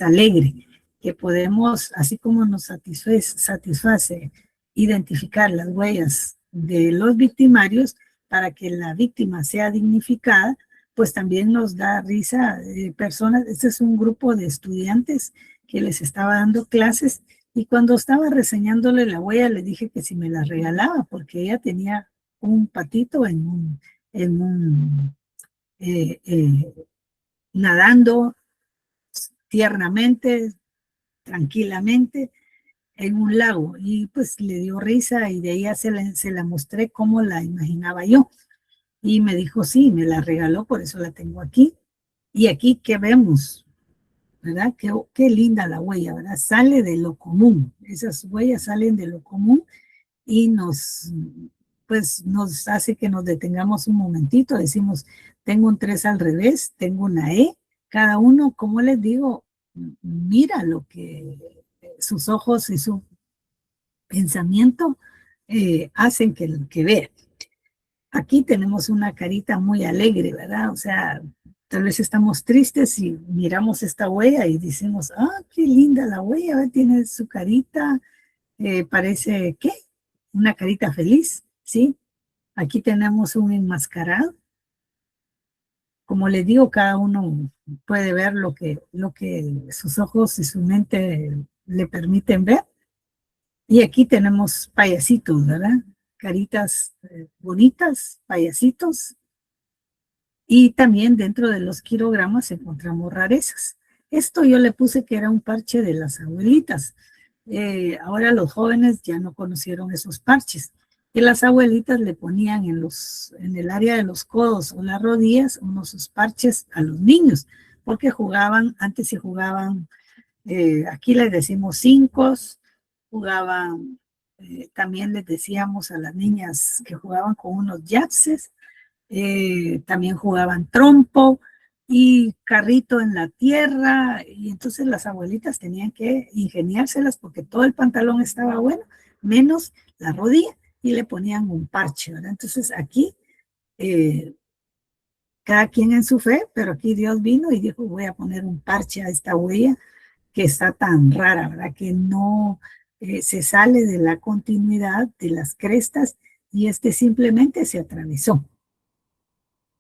alegre, que podemos, así como nos satisface identificar las huellas de los victimarios para que la víctima sea dignificada, pues también nos da risa personas. Este es un grupo de estudiantes que les estaba dando clases y cuando estaba reseñándole la huella le dije que si me la regalaba porque ella tenía un patito en un nadando tiernamente, tranquilamente en un lago y pues le dio risa y de ahí se la mostré cómo la imaginaba yo y me dijo sí, me la regaló, por eso la tengo aquí. Y aquí, ¿qué vemos? ¿Verdad? Qué linda la huella, ¿verdad? Sale de lo común, esas huellas salen de lo común y pues nos hace que nos detengamos un momentito, decimos, tengo un 3 al revés, tengo una E, cada uno, como les digo, mira lo que sus ojos y su pensamiento hacen que vea. Aquí tenemos una carita muy alegre, ¿verdad? O sea, tal vez estamos tristes y miramos esta huella y decimos, ah, qué linda la huella, ¿verdad? Tiene su carita, parece, ¿qué? Una carita feliz, ¿sí? Aquí tenemos un enmascarado. Como les digo, cada uno puede ver lo que sus ojos y su mente le permiten ver. Y aquí tenemos payasitos, ¿verdad? Caritas bonitas, payasitos. Y también dentro de los quirogramas encontramos rarezas. Esto yo le puse que era un parche de las abuelitas. Ahora los jóvenes ya no conocieron esos parches. Y las abuelitas le ponían en el área de los codos o las rodillas unos parches a los niños, porque jugaban, antes se jugaban, aquí les decimos cinco, jugaban, también les decíamos a las niñas que jugaban con unos yapses, también jugaban trompo y carrito en la tierra, y entonces las abuelitas tenían que ingeniárselas porque todo el pantalón estaba bueno, menos la rodilla, y le ponían un parche, ¿verdad? Entonces aquí, eh, cada quien en su fe, pero aquí Dios vino y dijo, voy a poner un parche a esta huella que está tan rara, ¿verdad? Que no se sale de la continuidad de las crestas y este simplemente se atravesó.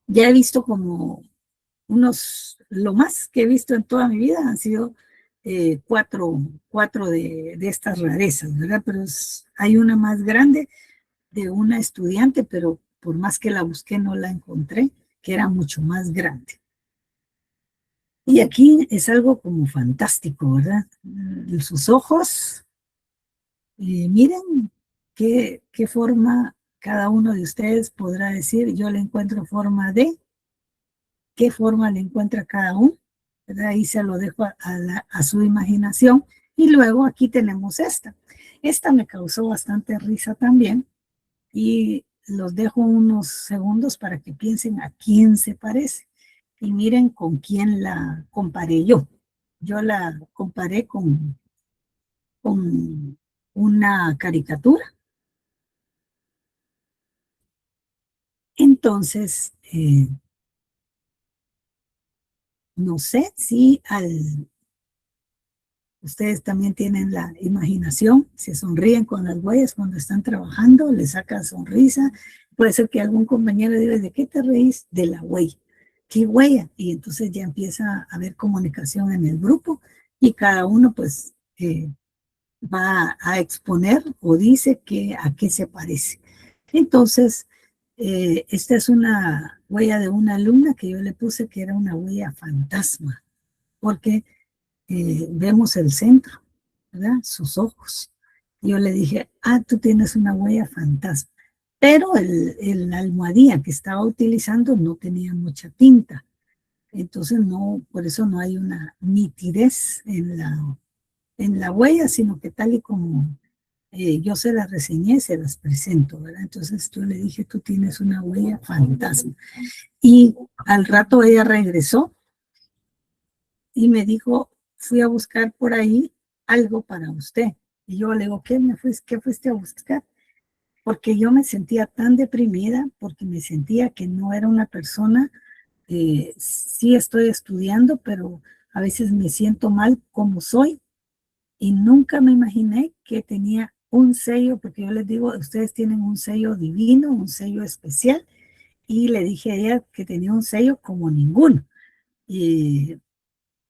Ya he visto como lo más que he visto en toda mi vida han sido cuatro de estas rarezas, ¿verdad? Pero hay una más grande de una estudiante, pero por más que la busqué no la encontré, que era mucho más grande. Y aquí es algo como fantástico, ¿verdad? Sus ojos, miren, ¿Qué forma cada uno de ustedes podrá decir? Yo le encuentro forma de, ¿qué forma le encuentra cada uno? ¿Verdad? Ahí se lo dejo a su imaginación. Y luego aquí tenemos esta. Esta me causó bastante risa también. Y los dejo unos segundos para que piensen a quién se parece. Y miren con quién la comparé yo. Yo la comparé con una caricatura. Entonces, no sé si ustedes también tienen la imaginación, se sonríen con las huellas cuando están trabajando, les saca sonrisa. Puede ser que algún compañero diga, ¿de qué te reís? De la huella. ¿Qué huella? Y entonces ya empieza a haber comunicación en el grupo y cada uno pues va a exponer o dice a qué se parece. Entonces, esta es una huella de una alumna que yo le puse que era una huella fantasma, porque vemos el centro, ¿verdad? Sus ojos. Yo le dije, tú tienes una huella fantasma. Pero el almohadilla que estaba utilizando no tenía mucha tinta. Entonces, no, por eso no hay una nitidez en la huella, sino que tal y como yo se las reseñé, se las presento, ¿verdad? Entonces yo le dije, tú tienes una huella fantasma. Y al rato ella regresó y me dijo, fui a buscar por ahí algo para usted. Y yo le digo, ¿qué fuiste a buscar? Porque yo me sentía tan deprimida, porque me sentía que no era una persona, sí estoy estudiando, pero a veces me siento mal como soy. Y nunca me imaginé que tenía un sello, porque yo les digo, ustedes tienen un sello divino, un sello especial, y le dije a ella que tenía un sello como ninguno. Y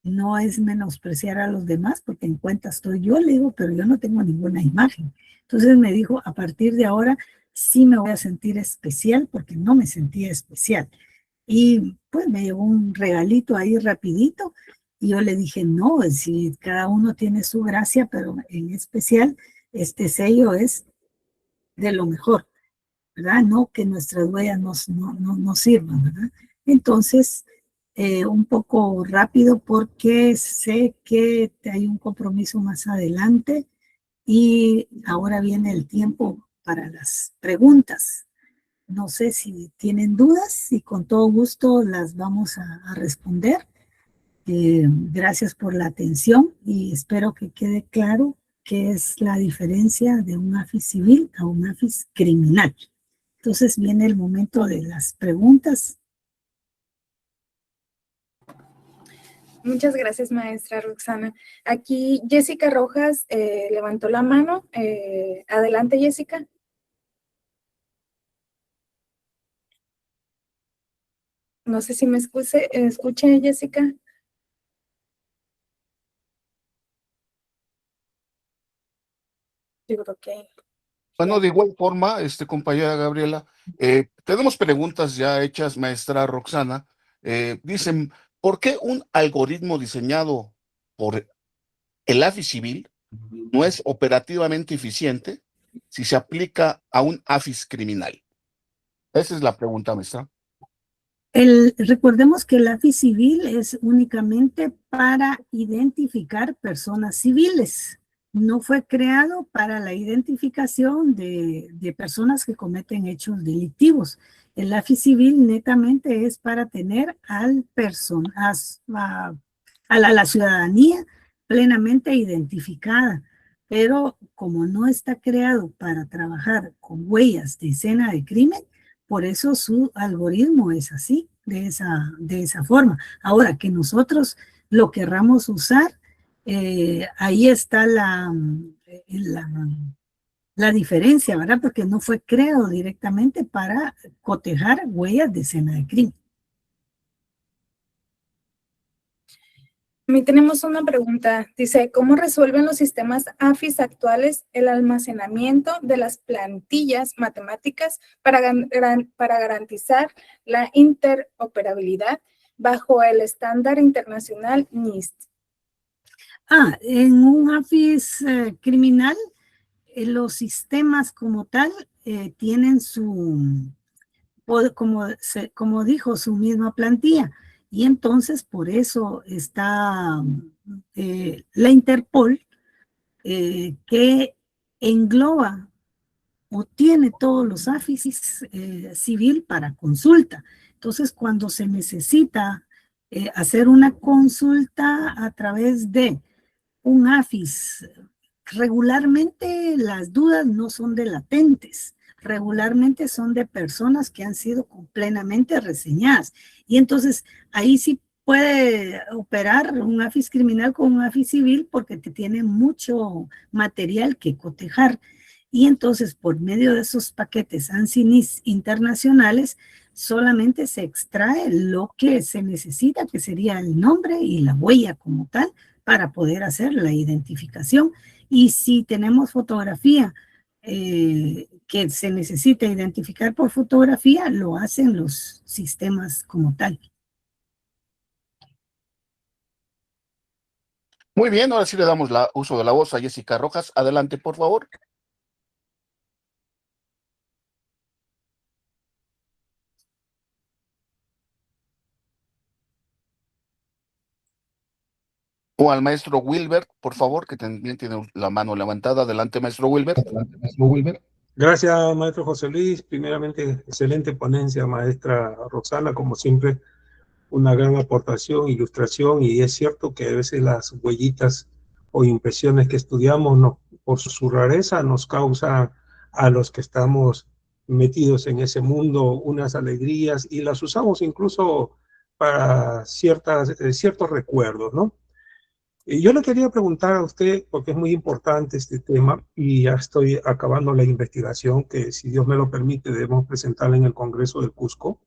no es menospreciar a los demás, porque en cuenta estoy yo, le digo, pero yo no tengo ninguna imagen. Entonces me dijo, a partir de ahora sí me voy a sentir especial, porque no me sentía especial. Y pues me llevó un regalito ahí rapidito, y yo le dije, no, si cada uno tiene su gracia, pero en especial este sello es de lo mejor, ¿verdad? No que nuestras huellas no sirvan, ¿verdad? Entonces, un poco rápido porque sé que hay un compromiso más adelante y ahora viene el tiempo para las preguntas. No sé si tienen dudas y con todo gusto las vamos a responder. Gracias por la atención y espero que quede claro qué es la diferencia de un AFIS civil a un AFIS criminal. Entonces viene el momento de las preguntas. Muchas gracias, maestra Roxana. Aquí Jessica Rojas levantó la mano. Adelante, Jessica. No sé si me escuche, Jessica. Yo creo que... Bueno, de igual forma, compañera Gabriela, tenemos preguntas ya hechas, maestra Roxana. Dicen, ¿por qué un algoritmo diseñado por el AFIS civil no es operativamente eficiente si se aplica a un AFIS criminal? Esa es la pregunta, maestra. Recordemos que el AFIS civil es únicamente para identificar personas civiles. No fue creado para la identificación de personas que cometen hechos delictivos. El AFIS civil netamente es para tener a la ciudadanía plenamente identificada. Pero como no está creado para trabajar con huellas de escena de crimen, por eso su algoritmo es así, de esa forma. Ahora, que nosotros lo querramos usar, ahí está la diferencia, ¿verdad? Porque no fue creado directamente para cotejar huellas de escena de crimen. También tenemos una pregunta. Dice, ¿cómo resuelven los sistemas AFIS actuales el almacenamiento de las plantillas matemáticas para garantizar la interoperabilidad bajo el estándar internacional NIST? En un AFIS criminal, los sistemas como tal tienen su, como dijo, su misma plantilla. Y entonces por eso está la Interpol, que engloba o tiene todos los AFIS civil para consulta. Entonces, cuando se necesita hacer una consulta a través de un AFIS, regularmente las dudas no son de latentes, regularmente son de personas que han sido plenamente reseñadas. Y entonces ahí sí puede operar un AFIS criminal con un AFIS civil porque te tiene mucho material que cotejar. Y entonces, por medio de esos paquetes ANSI-NIS internacionales, solamente se extrae lo que se necesita, que sería el nombre y la huella como tal, para poder hacer la identificación. Y si tenemos fotografía que se necesita identificar por fotografía, lo hacen los sistemas como tal. Muy bien, ahora sí le damos uso de la voz a Jessica Rojas. Adelante, por favor. O al maestro Wilber, por favor, que también tiene la mano levantada. Adelante, maestro Wilber. Adelante, maestro Wilber. Gracias, maestro José Luis. Primeramente, excelente ponencia, maestra Roxana, como siempre, una gran aportación, ilustración, y es cierto que a veces las huellitas o impresiones que estudiamos, no, por su rareza, nos causa a los que estamos metidos en ese mundo unas alegrías y las usamos incluso para ciertos recuerdos, ¿no? Yo le quería preguntar a usted, porque es muy importante este tema, y ya estoy acabando la investigación, que si Dios me lo permite debemos presentarla en el Congreso del Cusco.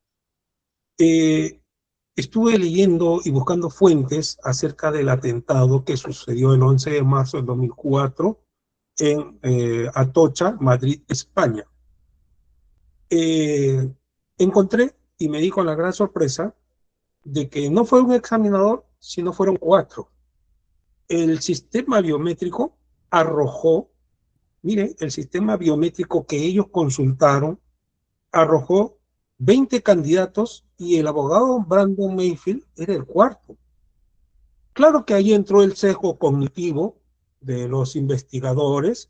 Estuve leyendo y buscando fuentes acerca del atentado que sucedió el 11 de marzo del 2004 en Atocha, Madrid, España. Encontré, y me di con la gran sorpresa, de que no fue un examinador, sino fueron 4. El sistema biométrico arrojó, mire, el sistema biométrico que ellos consultaron arrojó 20 candidatos y el abogado Brandon Mayfield era el 4. Claro que ahí entró el sesgo cognitivo de los investigadores,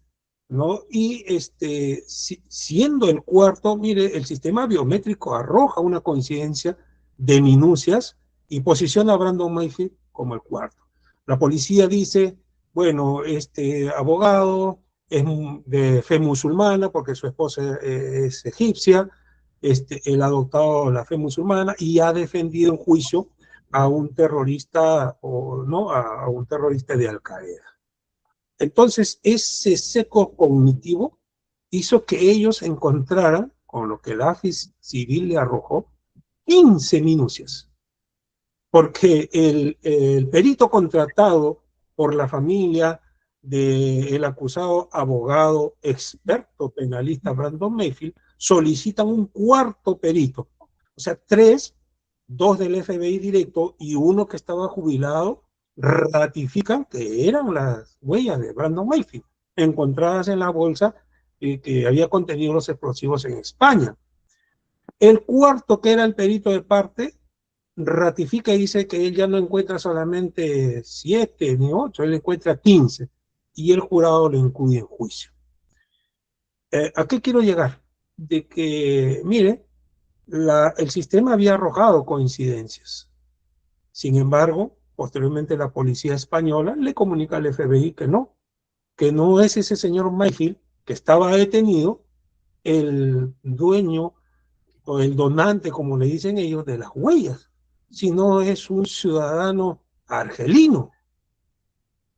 ¿no? Y siendo el 4, mire, el sistema biométrico arroja una coincidencia de minucias y posiciona a Brandon Mayfield como el 4. La policía dice, bueno, este abogado es de fe musulmana porque su esposa es egipcia, él ha adoptado la fe musulmana y ha defendido en juicio a un terrorista o no a un terrorista de Al Qaeda. Entonces, ese seco cognitivo hizo que ellos encontraran, con lo que el AFIS civil le arrojó, 15 minucias. Porque el perito contratado por la familia del acusado abogado experto penalista Brandon Mayfield solicitan un 4 perito. O sea, 3, 2 del FBI directo y 1 que estaba jubilado, ratifican que eran las huellas de Brandon Mayfield encontradas en la bolsa que había contenido los explosivos en España. El 4, que era el perito de parte, ratifica y dice que él ya no encuentra solamente 7 ni 8, él encuentra 15 y el jurado lo incluye en juicio. ¿A qué quiero llegar? De que, mire, el sistema había arrojado coincidencias. Sin embargo, posteriormente la policía española le comunica al FBI que no es ese señor Mayfield que estaba detenido el dueño o el donante, como le dicen ellos, de las huellas, sino es un ciudadano argelino.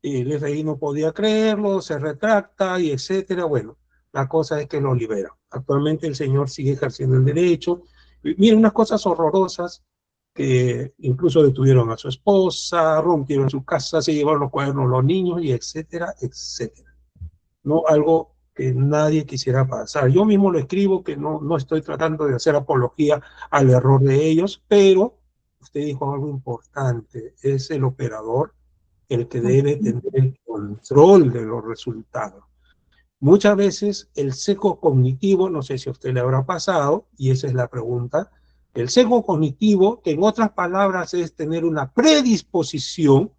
El FBI no podía creerlo, se retracta y etcétera. Bueno, la cosa es que lo liberan. Actualmente el señor sigue ejerciendo el derecho. Miren, unas cosas horrorosas, que incluso detuvieron a su esposa, rompieron su casa, se llevaron los cuadernos los niños y etcétera, etcétera. No, algo que nadie quisiera pasar. Yo mismo lo escribo, que no estoy tratando de hacer apología al error de ellos, pero usted dijo algo importante, es el operador el que debe tener el control de los resultados. Muchas veces el sesgo cognitivo, no sé si a usted le habrá pasado, y esa es la pregunta, el sesgo cognitivo, que en otras palabras es tener una predisposición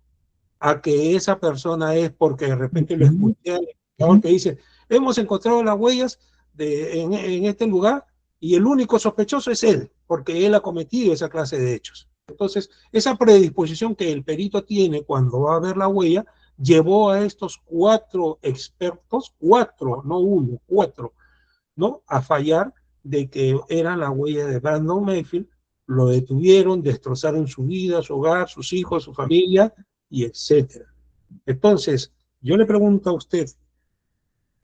a que esa persona es porque de repente lo escuché al investigador que dice, hemos encontrado las huellas en este lugar y el único sospechoso es él, porque él ha cometido esa clase de hechos. Entonces, esa predisposición que el perito tiene cuando va a ver la huella, llevó a estos 4 expertos, 4, no uno, 4, ¿no? A fallar de que era la huella de Brandon Mayfield, lo detuvieron, destrozaron su vida, su hogar, sus hijos, su familia, y etcétera. Entonces, yo le pregunto a usted,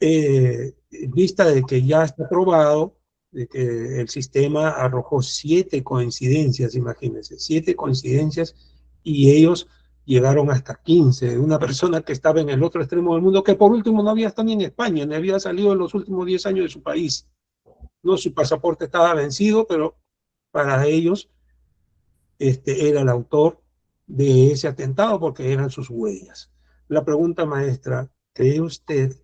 en vista de que ya está probado, de que el sistema arrojó 7 coincidencias, imagínense, 7 coincidencias, y ellos llegaron hasta 15, de una persona que estaba en el otro extremo del mundo, que por último no había estado ni en España, ni había salido en los últimos 10 años de su país. No, su pasaporte estaba vencido, pero para ellos era el autor de ese atentado porque eran sus huellas. La pregunta, maestra, ¿cree usted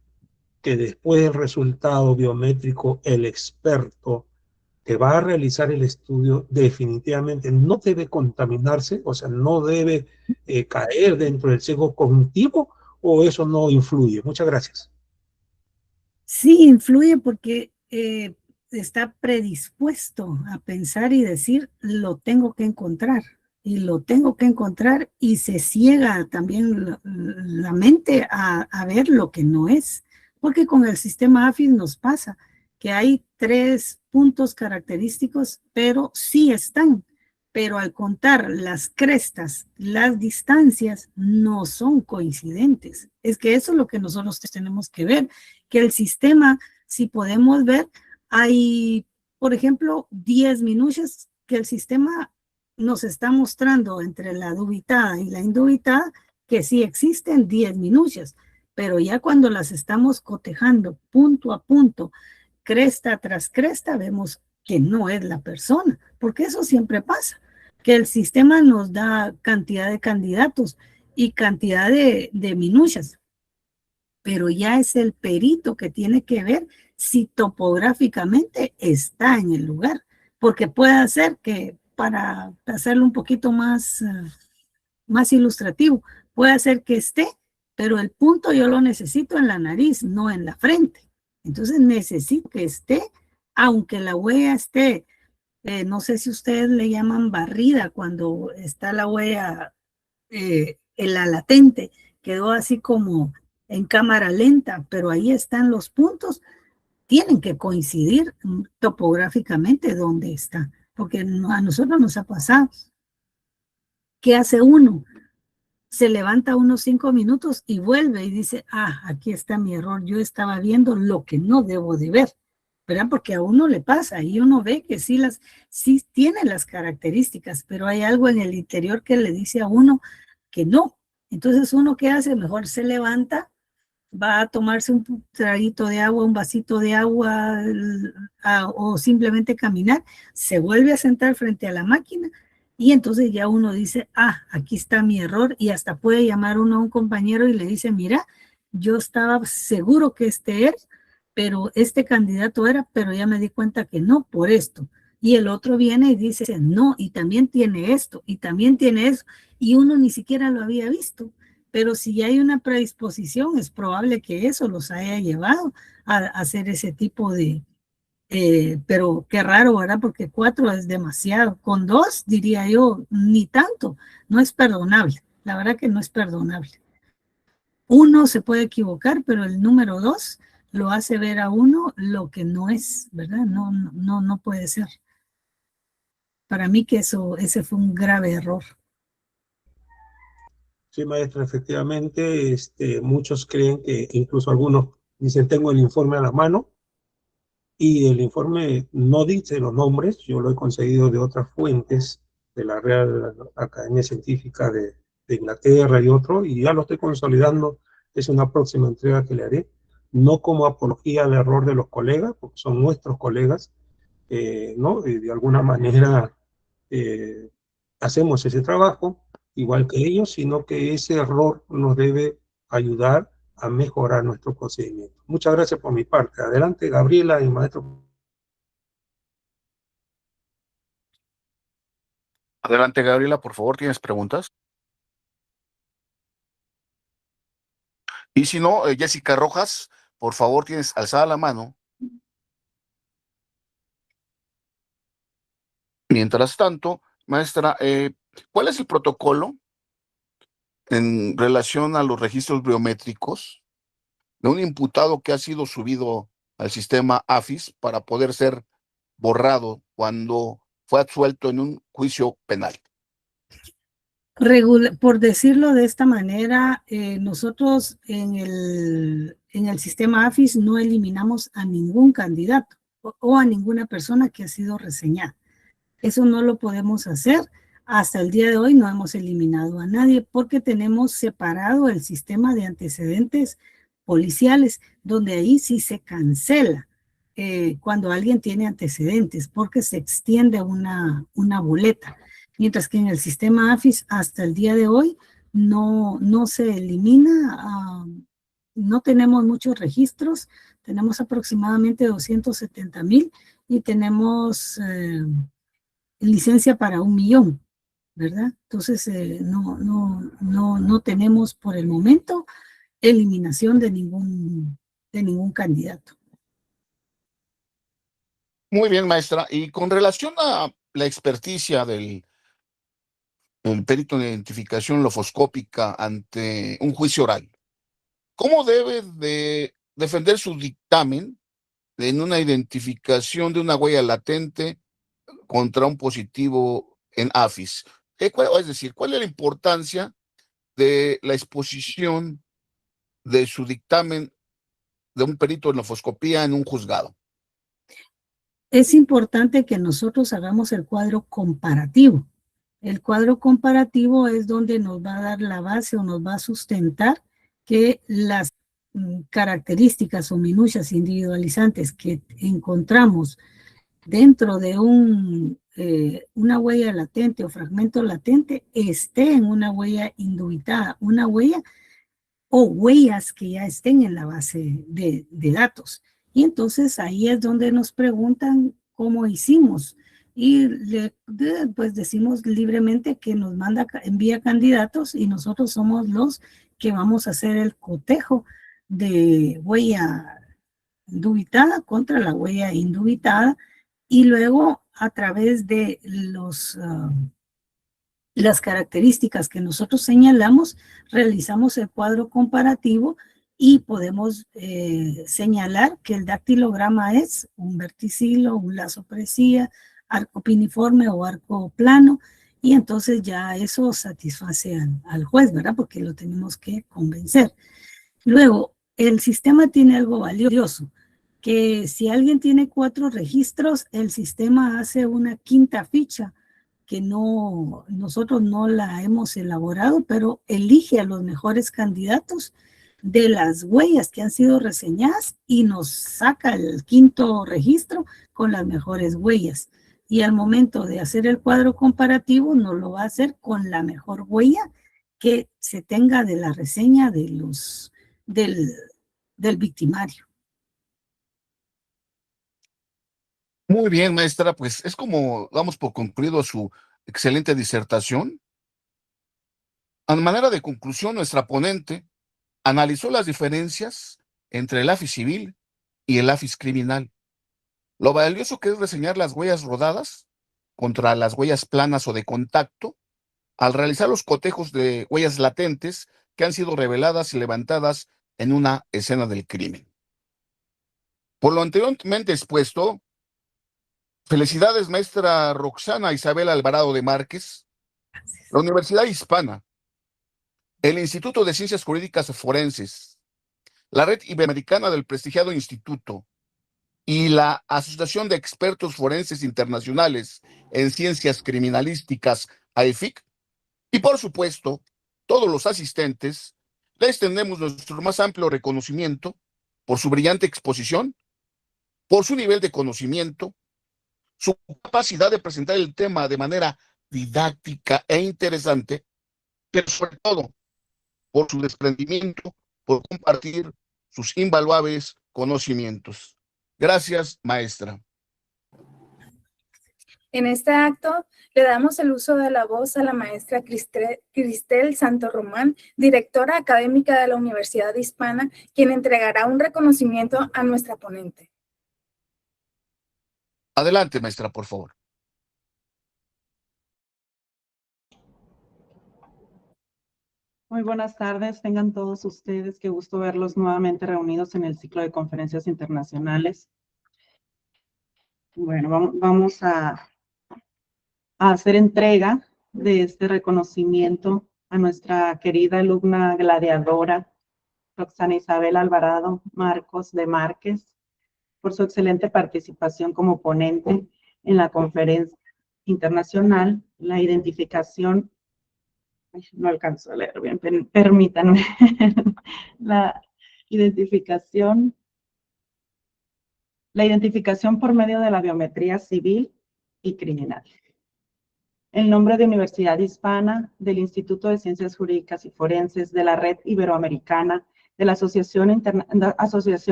que después del resultado biométrico el experto que va a realizar el estudio definitivamente no debe contaminarse, o sea, no debe caer dentro del sesgo cognitivo, o eso no influye? Muchas gracias. Sí, influye porque está predispuesto a pensar y decir, lo tengo que encontrar, y lo tengo que encontrar, y se ciega también la mente a ver lo que no es. Porque con el sistema AFIS nos pasa que hay 3 puntos característicos, pero sí están. Pero al contar las crestas, las distancias no son coincidentes. Es que eso es lo que nosotros tenemos que ver, que el sistema, si podemos ver, hay, por ejemplo, 10 minucias que el sistema nos está mostrando entre la dubitada y la indubitada, que sí existen 10 minucias, pero ya cuando las estamos cotejando punto a punto, cresta tras cresta, vemos que no es la persona, porque eso siempre pasa, que el sistema nos da cantidad de candidatos y cantidad de minucias, pero ya es el perito que tiene que ver si topográficamente está en el lugar, porque puede ser que, para hacerlo un poquito más ilustrativo, puede ser que esté, pero el punto yo lo necesito en la nariz, no en la frente. Entonces necesito que esté, aunque la huella esté, no sé si ustedes le llaman barrida, cuando está la huella, en la latente, quedó así como en cámara lenta, pero ahí están los puntos, tienen que coincidir topográficamente donde está, porque a nosotros nos ha pasado. ¿Qué hace uno? Se levanta unos 5 minutos y vuelve y dice, aquí está mi error, yo estaba viendo lo que no debo de ver, ¿verdad? Porque a uno le pasa y uno ve que sí tiene las características, pero hay algo en el interior que le dice a uno que no. Entonces uno, ¿qué hace? Mejor se levanta, va a tomarse un traguito de agua, un vasito de agua, o simplemente caminar, se vuelve a sentar frente a la máquina, y entonces ya uno dice, aquí está mi error, y hasta puede llamar uno a un compañero y le dice, mira, yo estaba seguro que este es, pero este candidato era, pero ya me di cuenta que no, por esto. Y el otro viene y dice, no, y también tiene esto, y también tiene eso, y uno ni siquiera lo había visto. Pero si hay una predisposición, es probable que eso los haya llevado a hacer ese tipo de, pero qué raro, ¿verdad? Porque 4 es demasiado. Con 2, diría yo, ni tanto. No es perdonable. La verdad que no es perdonable. 1 se puede equivocar, pero el número 2 lo hace ver a uno lo que no es, ¿verdad? No puede ser. Para mí que ese fue un grave error. Sí, maestra, efectivamente, muchos creen que, incluso algunos dicen, tengo el informe a la mano, y el informe no dice los nombres, yo lo he conseguido de otras fuentes, de la Real Academia Científica de Inglaterra y otro, y ya lo estoy consolidando, es una próxima entrega que le haré, no como apología al error de los colegas, porque son nuestros colegas, ¿no? Y de alguna manera hacemos ese trabajo, igual que ellos, sino que ese error nos debe ayudar a mejorar nuestro procedimiento. Muchas gracias por mi parte. Adelante, Gabriela y maestro. Adelante, Gabriela, por favor, ¿tienes preguntas? Y si no, Jessica Rojas, por favor, tienes alzada la mano. Mientras tanto, maestra, ¿cuál es el protocolo en relación a los registros biométricos de un imputado que ha sido subido al sistema AFIS para poder ser borrado cuando fue absuelto en un juicio penal? Por decirlo de esta manera, nosotros en el sistema AFIS no eliminamos a ningún candidato o a ninguna persona que ha sido reseñada. Eso no lo podemos hacer. Hasta el día de hoy no hemos eliminado a nadie porque tenemos separado el sistema de antecedentes policiales, donde ahí sí se cancela cuando alguien tiene antecedentes porque se extiende una boleta. Mientras que en el sistema AFIS hasta el día de hoy no se elimina, no tenemos muchos registros, tenemos aproximadamente 270,000 y tenemos licencia para 1,000,000, ¿verdad? Entonces no tenemos por el momento eliminación de ningún candidato. Muy bien, maestra. Y con relación a la experticia del perito de identificación lofoscópica ante un juicio oral, ¿cómo debe de defender su dictamen en una identificación de una huella latente contra un positivo en AFIS? Es decir, ¿cuál es la importancia de la exposición de su dictamen de un perito en lofoscopía en un juzgado? Es importante que nosotros hagamos el cuadro comparativo. El cuadro comparativo es donde nos va a dar la base o nos va a sustentar que las características o minucias individualizantes que encontramos dentro de una huella latente o fragmento latente esté en una huella indubitada, una huella o huellas que ya estén en la base de datos. Y entonces ahí es donde nos preguntan cómo hicimos. Y pues decimos libremente que nos envía candidatos y nosotros somos los que vamos a hacer el cotejo de huella dubitada contra la huella indubitada y luego a través de las características que nosotros señalamos, realizamos el cuadro comparativo y podemos señalar que el dactilograma es un verticilo, un lazo presía, arco piniforme o arco plano, y entonces ya eso satisface al juez, ¿verdad? Porque lo tenemos que convencer. Luego, el sistema tiene algo valioso, que si alguien tiene 4 registros, el sistema hace una quinta ficha, que nosotros no la hemos elaborado, pero elige a los mejores candidatos de las huellas que han sido reseñadas y nos saca el quinto registro con las mejores huellas. Y al momento de hacer el cuadro comparativo, nos lo va a hacer con la mejor huella que se tenga de la reseña del victimario. Muy bien, maestra, pues es como damos por concluido su excelente disertación. A manera de conclusión, nuestra ponente analizó las diferencias entre el AFIS civil y el AFIS criminal, lo valioso que es reseñar las huellas rodadas contra las huellas planas o de contacto, al realizar los cotejos de huellas latentes que han sido reveladas y levantadas en una escena del crimen. Por lo anteriormente expuesto, felicidades, maestra Roxana Isabel Alvarado de Márquez, la Universidad Hispana, el Instituto de Ciencias Jurídicas Forenses, la Red Iberoamericana del prestigiado Instituto y la Asociación de Expertos Forenses Internacionales en Ciencias Criminalísticas, AEFIC, y por supuesto, todos los asistentes, les extendemos nuestro más amplio reconocimiento por su brillante exposición, por su nivel de conocimiento, su capacidad de presentar el tema de manera didáctica e interesante, pero sobre todo por su desprendimiento por compartir sus invaluables conocimientos. Gracias, maestra. En este acto le damos el uso de la voz a la maestra Cristel Santo Román, directora académica de la Universidad Hispana, quien entregará un reconocimiento a nuestra ponente. Adelante, maestra, por favor. Muy buenas tardes, tengan todos ustedes. Qué gusto verlos nuevamente reunidos en el ciclo de conferencias internacionales. Bueno, vamos a hacer entrega de este reconocimiento a nuestra querida alumna gladiadora, Roxana Isabel Alvarado Marcos de Márquez, por su excelente participación como ponente en la conferencia internacional, la identificación. No alcanzo a leer bien, permítanme. La identificación por medio de la biometría civil y criminal. En nombre de Universidad Hispana, del Instituto de Ciencias Jurídicas y Forenses, de la Red Iberoamericana, de la Asociación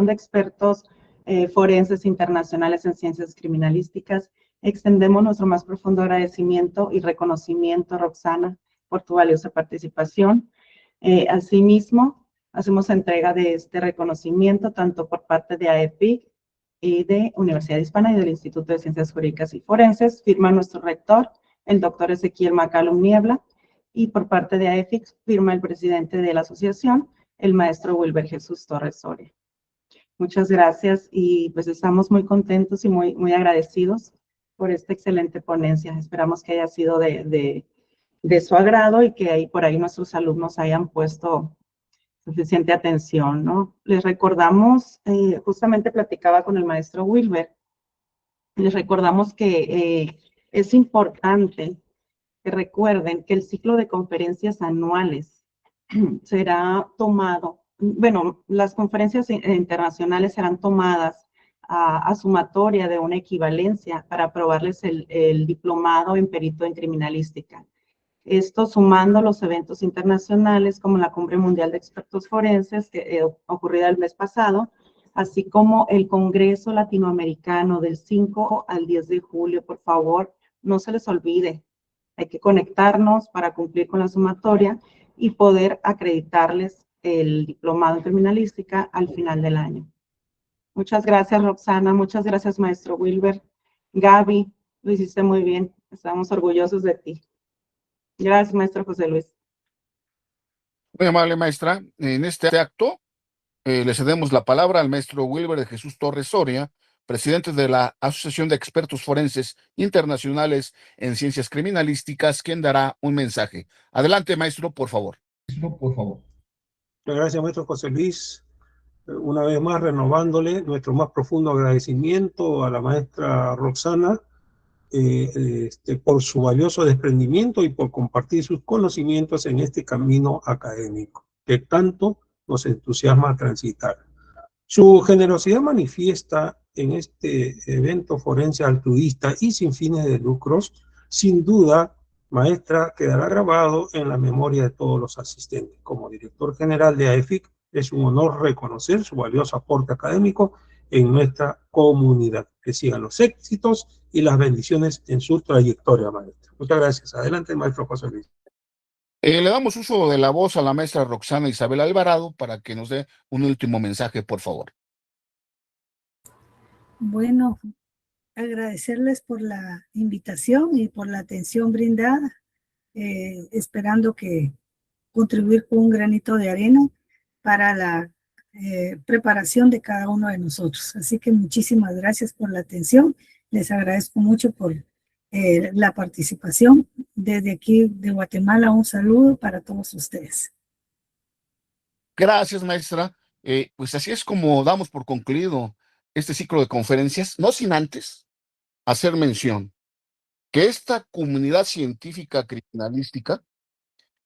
de Expertos Forenses Internacionales en Ciencias Criminalísticas, extendemos nuestro más profundo agradecimiento y reconocimiento, Roxana, por tu valiosa participación. Asimismo, hacemos entrega de este reconocimiento tanto por parte de AEPIC y de Universidad Hispana y del Instituto de Ciencias Jurídicas y Forenses. Firma nuestro rector, el doctor Ezequiel Macalum Niebla, y por parte de AEPIC firma el presidente de la asociación, el maestro Wilber Jesús Torres Soria. Muchas gracias y pues estamos muy contentos y muy agradecidos por esta excelente ponencia. Esperamos que haya sido de su agrado y que por ahí nuestros alumnos hayan puesto suficiente atención, ¿no? Les recordamos, justamente platicaba con el maestro Wilber, les recordamos que es importante que recuerden que el ciclo de conferencias anuales será tomado, bueno, las conferencias internacionales serán tomadas a sumatoria de una equivalencia para aprobarles el diplomado en perito en criminalística. Esto sumando los eventos internacionales como la Cumbre Mundial de Expertos Forenses, que ocurrida el mes pasado, así como el Congreso Latinoamericano del 5 al 10 de julio. Por favor, no se les olvide. Hay que conectarnos para cumplir con la sumatoria y poder acreditarles el diplomado en criminalística al final del año. Muchas gracias, Roxana. Muchas gracias, maestro Wilber. Gaby, lo hiciste muy bien. Estamos orgullosos de ti. Gracias, maestro José Luis. Muy amable, maestra. En este acto le cedemos la palabra al maestro Wilber de Jesús Torres Soria, presidente de la Asociación de Expertos Forenses Internacionales en Ciencias Criminalísticas, quien dará un mensaje. Adelante, maestro, por favor. Muchas gracias, maestro José Luis. Una vez más, renovándole nuestro más profundo agradecimiento a la maestra Roxana por su valioso desprendimiento y por compartir sus conocimientos en este camino académico que tanto nos entusiasma a transitar. Su generosidad manifiesta en este evento forense altruista y sin fines de lucros, sin duda, maestra, quedará grabado en la memoria de todos los asistentes. Como director general de AEFIC, es un honor reconocer su valioso aporte académico en nuestra comunidad. Que sigan los éxitos y las bendiciones en su trayectoria, maestra. Muchas gracias. Adelante, maestro José Luis. Le damos uso de la voz a la maestra Roxana Isabel Alvarado para que nos dé un último mensaje, por favor. Bueno, agradecerles por la invitación y por la atención brindada, esperando que contribuir con un granito de arena para la preparación de cada uno de nosotros. Así que muchísimas gracias por la atención. Les agradezco mucho por la participación. Desde aquí de Guatemala, un saludo para todos ustedes. Gracias, maestra. Pues así es como damos por concluido este ciclo de conferencias, no sin antes hacer mención que esta comunidad científica criminalística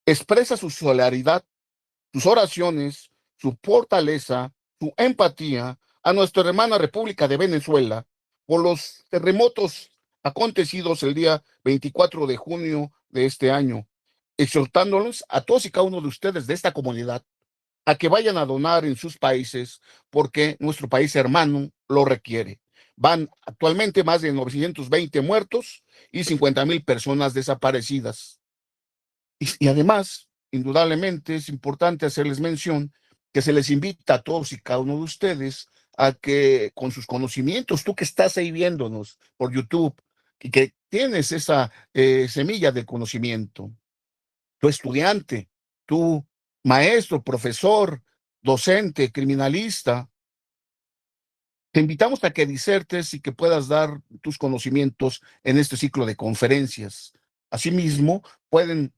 expresa su solidaridad, sus oraciones, su fortaleza, su empatía a nuestra hermana República de Venezuela por los terremotos acontecidos el día 24 de junio de este año, exhortándolos a todos y cada uno de ustedes de esta comunidad a que vayan a donar en sus países porque nuestro país hermano lo requiere. Van actualmente más de 920 muertos y 50,000 personas desaparecidas. Y además, indudablemente, es importante hacerles mención que se les invita a todos y cada uno de ustedes a que con sus conocimientos, tú que estás ahí viéndonos por YouTube y que tienes esa semilla de conocimiento, tu estudiante, tu maestro, profesor, docente, criminalista, te invitamos a que disertes y que puedas dar tus conocimientos en este ciclo de conferencias. Asimismo, pueden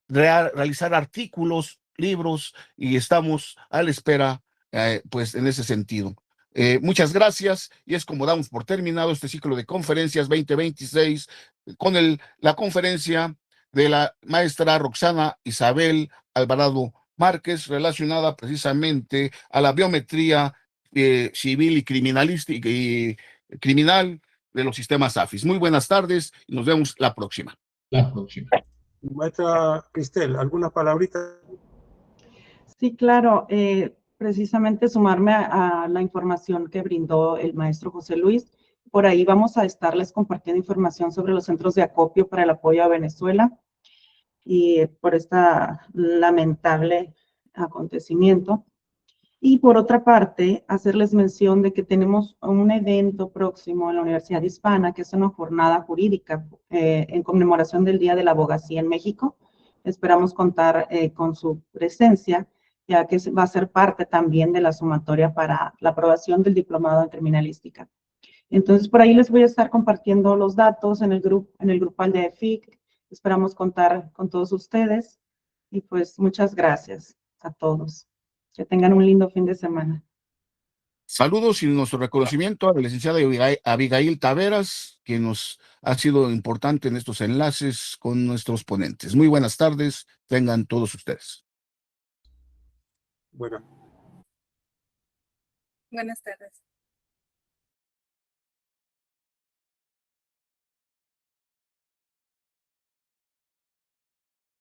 realizar artículos, libros, y estamos a la espera, pues, en ese sentido. Muchas gracias, y es como damos por terminado este ciclo de conferencias 2026 con la conferencia de la maestra Roxana Isabel Alvarado Márquez, relacionada precisamente a la biometría civil y criminalística y criminal de los sistemas AFIS. Muy buenas tardes y nos vemos la próxima. Maestra Cristel, ¿alguna palabrita? Sí, claro. Precisamente sumarme a la información que brindó el maestro José Luis. Por ahí vamos a estarles compartiendo información sobre los centros de acopio para el apoyo a Venezuela y por este lamentable acontecimiento. Y por otra parte, hacerles mención de que tenemos un evento próximo en la Universidad Hispana, que es una jornada jurídica en conmemoración del Día de la Abogacía en México. Esperamos contar con su presencia, ya que va a ser parte también de la sumatoria para la aprobación del diplomado en criminalística. Entonces, por ahí les voy a estar compartiendo los datos en el grupal de EFIC. Esperamos contar con todos ustedes y pues muchas gracias a todos. Que tengan un lindo fin de semana. Saludos y nuestro reconocimiento a la licenciada Abigail Taveras, que nos ha sido importante en estos enlaces con nuestros ponentes. Muy buenas tardes, tengan todos ustedes. Bueno. Buenas tardes.